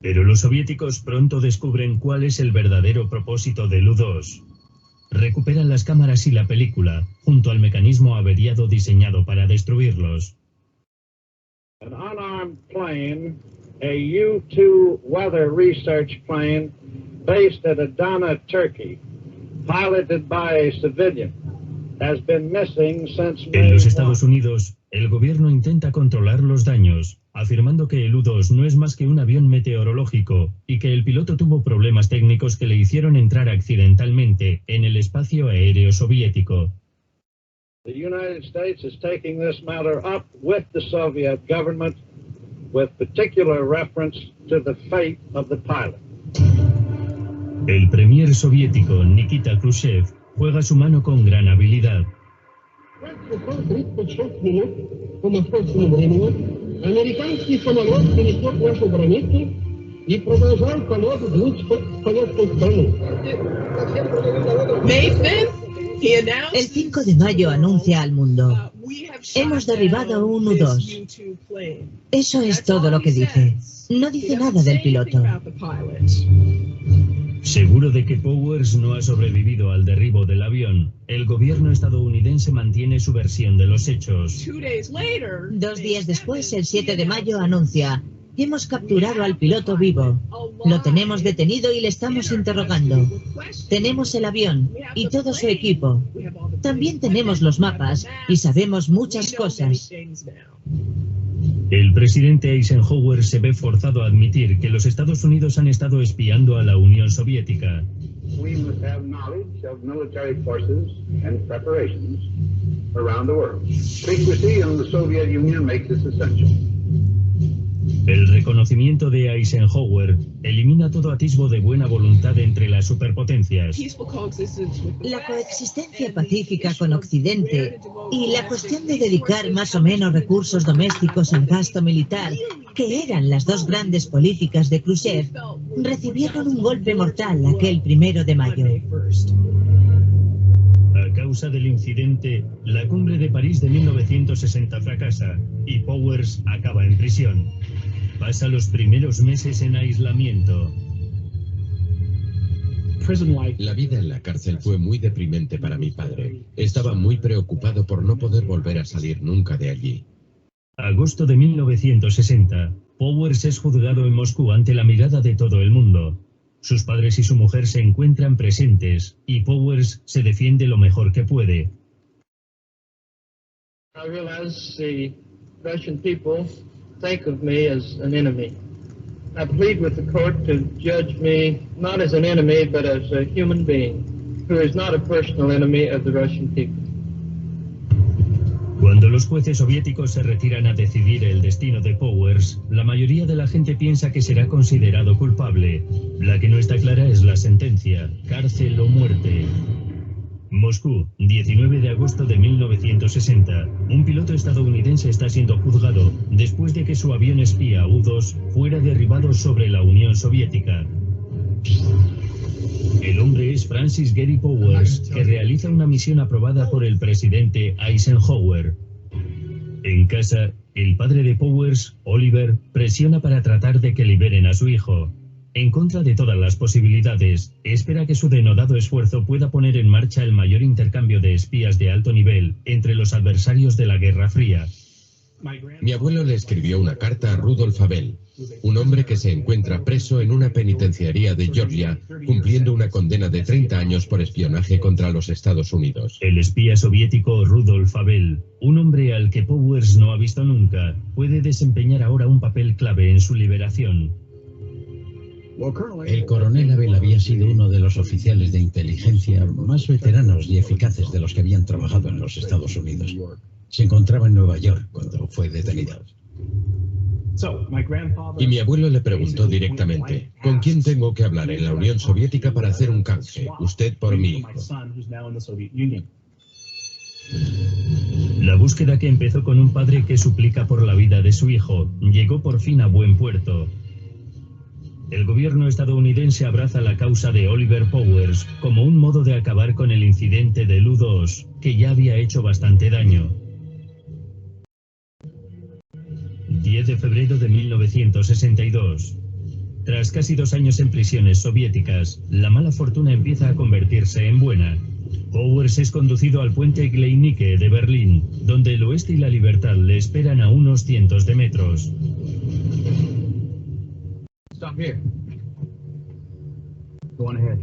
Pero los soviéticos pronto descubren cuál es el verdadero propósito del U-2. Recuperan las cámaras y la película, junto al mecanismo averiado diseñado para destruirlos. An unarmed plane, a U-2 weather research plane based at Adana, Turkey, piloted by a civilian, has been missing since May 1. En los Estados Unidos, el gobierno intenta controlar los daños, afirmando que el U-2 no es más que un avión meteorológico y que el piloto tuvo problemas técnicos que le hicieron entrar accidentalmente en el espacio aéreo soviético. The United States is taking this matter up with the Soviet government with particular reference to the fate of the pilot. El premier soviético Nikita Khrushchev juega su mano con gran habilidad. Американский самолет пересек нашу границу и продолжал полет вглубь советской страны. El 5 de mayo anuncia al mundo: hemos derribado un U-2. Eso es todo lo que dice. No dice nada del piloto. Seguro de que Powers no ha sobrevivido al derribo del avión, el gobierno estadounidense mantiene su versión de los hechos. 2 días después, el 7 de mayo, anuncia: hemos capturado al piloto vivo. Lo tenemos detenido y le estamos interrogando. Tenemos el avión y todo su equipo. También tenemos los mapas y sabemos muchas cosas. El presidente Eisenhower se ve forzado a admitir que los Estados Unidos han estado espiando a la Unión Soviética. We must have knowledge of military forces and preparations around the world. Secrecy in the Soviet Union makes this essential. El reconocimiento de Eisenhower elimina todo atisbo de buena voluntad entre las superpotencias. La coexistencia pacífica con Occidente y la cuestión de dedicar más o menos recursos domésticos al gasto militar, que eran las dos grandes políticas de Khrushchev, recibieron un golpe mortal aquel 1 de mayo. A causa del incidente, la cumbre de París de 1960 fracasa y Powers acaba en prisión. Pasa los primeros meses en aislamiento. La vida en la cárcel fue muy deprimente para mi padre. Estaba muy preocupado por no poder volver a salir nunca de allí. Agosto de 1960, Powers es juzgado en Moscú ante la mirada de todo el mundo. Sus padres y su mujer se encuentran presentes y Powers se defiende lo mejor que puede. I realize the Russian people think of me as an enemy. I plead with the court to judge me not as an enemy, but as a human being who is not a personal enemy of the Russian people. Cuando los jueces soviéticos se retiran a decidir el destino de Powers, la mayoría de la gente piensa que será considerado culpable. La que no está clara es la sentencia: cárcel o muerte. Moscú, 19 de agosto de 1960. Un piloto estadounidense está siendo juzgado después de que su avión espía U-2 fuera derribado sobre la Unión Soviética. El hombre es Francis Gary Powers, que realiza una misión aprobada por el presidente Eisenhower. En casa, el padre de Powers, Oliver, presiona para tratar de que liberen a su hijo. En contra de todas las posibilidades, espera que su denodado esfuerzo pueda poner en marcha el mayor intercambio de espías de alto nivel entre los adversarios de la Guerra Fría. Mi abuelo le escribió una carta a Rudolf Abel, un hombre que se encuentra preso en una penitenciaría de Georgia, cumpliendo una condena de 30 años por espionaje contra los Estados Unidos. El espía soviético Rudolf Abel, un hombre al que Powers no ha visto nunca, puede desempeñar ahora un papel clave en su liberación. El coronel Abel había sido uno de los oficiales de inteligencia más veteranos y eficaces de los que habían trabajado en los Estados Unidos. Se encontraba en Nueva York cuando fue detenido. Y mi abuelo le preguntó directamente, ¿con quién tengo que hablar en la Unión Soviética para hacer un canje? Usted por mi hijo. La búsqueda que empezó con un padre que suplica por la vida de su hijo llegó por fin a buen puerto. El gobierno estadounidense abraza la causa de Oliver Powers como un modo de acabar con el incidente del U-2, que ya había hecho bastante daño. 10 de febrero de 1962. Tras casi 2 años en prisiones soviéticas, la mala fortuna empieza a convertirse en buena. Powers es conducido al puente Gleinicke de Berlín, donde el oeste y la libertad le esperan a unos cientos de metros. Stop here. Go on ahead.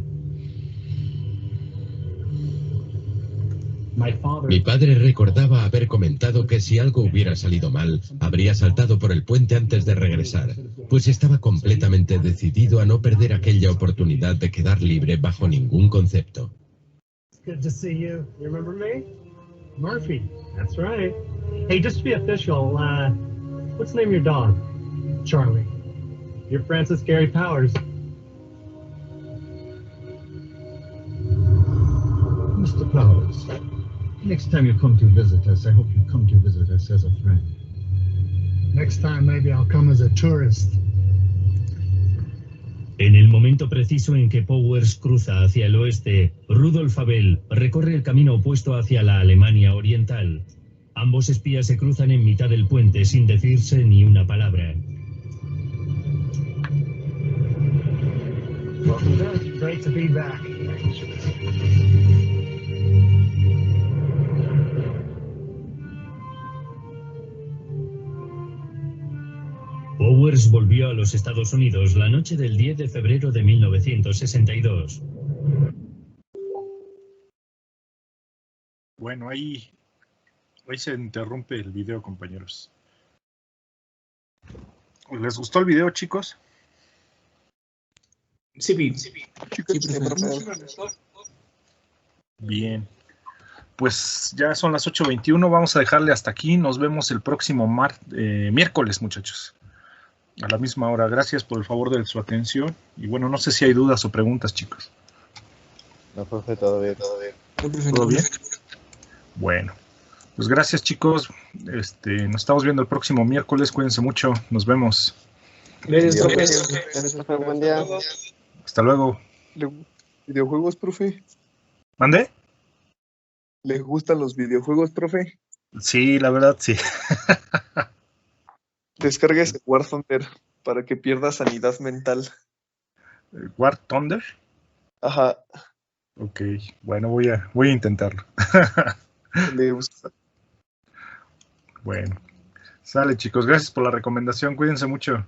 Mi padre recordaba haber comentado que si algo hubiera salido mal, habría saltado por el puente antes de regresar, pues estaba completamente decidido a no perder aquella oportunidad de quedar libre bajo ningún concepto. Good to see you. You remember me? Murphy. That's right. Hey, just to be official, what's the name of your dog? Charlie. You're Francis Gary Powers. Mr. Powers, next time you come to visit us, I hope you come to visit us as a friend. Next time, maybe I'll come as a tourist. En el momento preciso en que Powers cruza hacia el oeste, Rudolf Abel recorre el camino opuesto hacia la Alemania Oriental. Ambos espías se cruzan en mitad del puente sin decirse ni una palabra. Welcome back. Great to be back. Powers volvió a los Estados Unidos la noche del 10 de febrero de 1962. Bueno, ahí se interrumpe el video, compañeros. ¿Les gustó el video, chicos? Sí. Bien. Pues ya son las 8:21, vamos a dejarle hasta aquí. Nos vemos el próximo miércoles, muchachos. A la misma hora. Gracias por el favor de su atención. Y bueno, no sé si hay dudas o preguntas, chicos. No, profe, todo bien. ¿Todo bien? Bueno, pues gracias, chicos. Nos estamos viendo el próximo miércoles. Cuídense mucho. Nos vemos. Gracias, profe. Buen día. Hasta luego. ¿Videojuegos, profe? ¿Mande? ¿Les gustan los videojuegos, profe? Sí, la verdad, sí. Descarga ese War Thunder para que pierda sanidad mental. ¿War Thunder? Ajá. Ok, bueno, voy a intentarlo. Le gusta. Bueno, sale, chicos. Gracias por la recomendación. Cuídense mucho.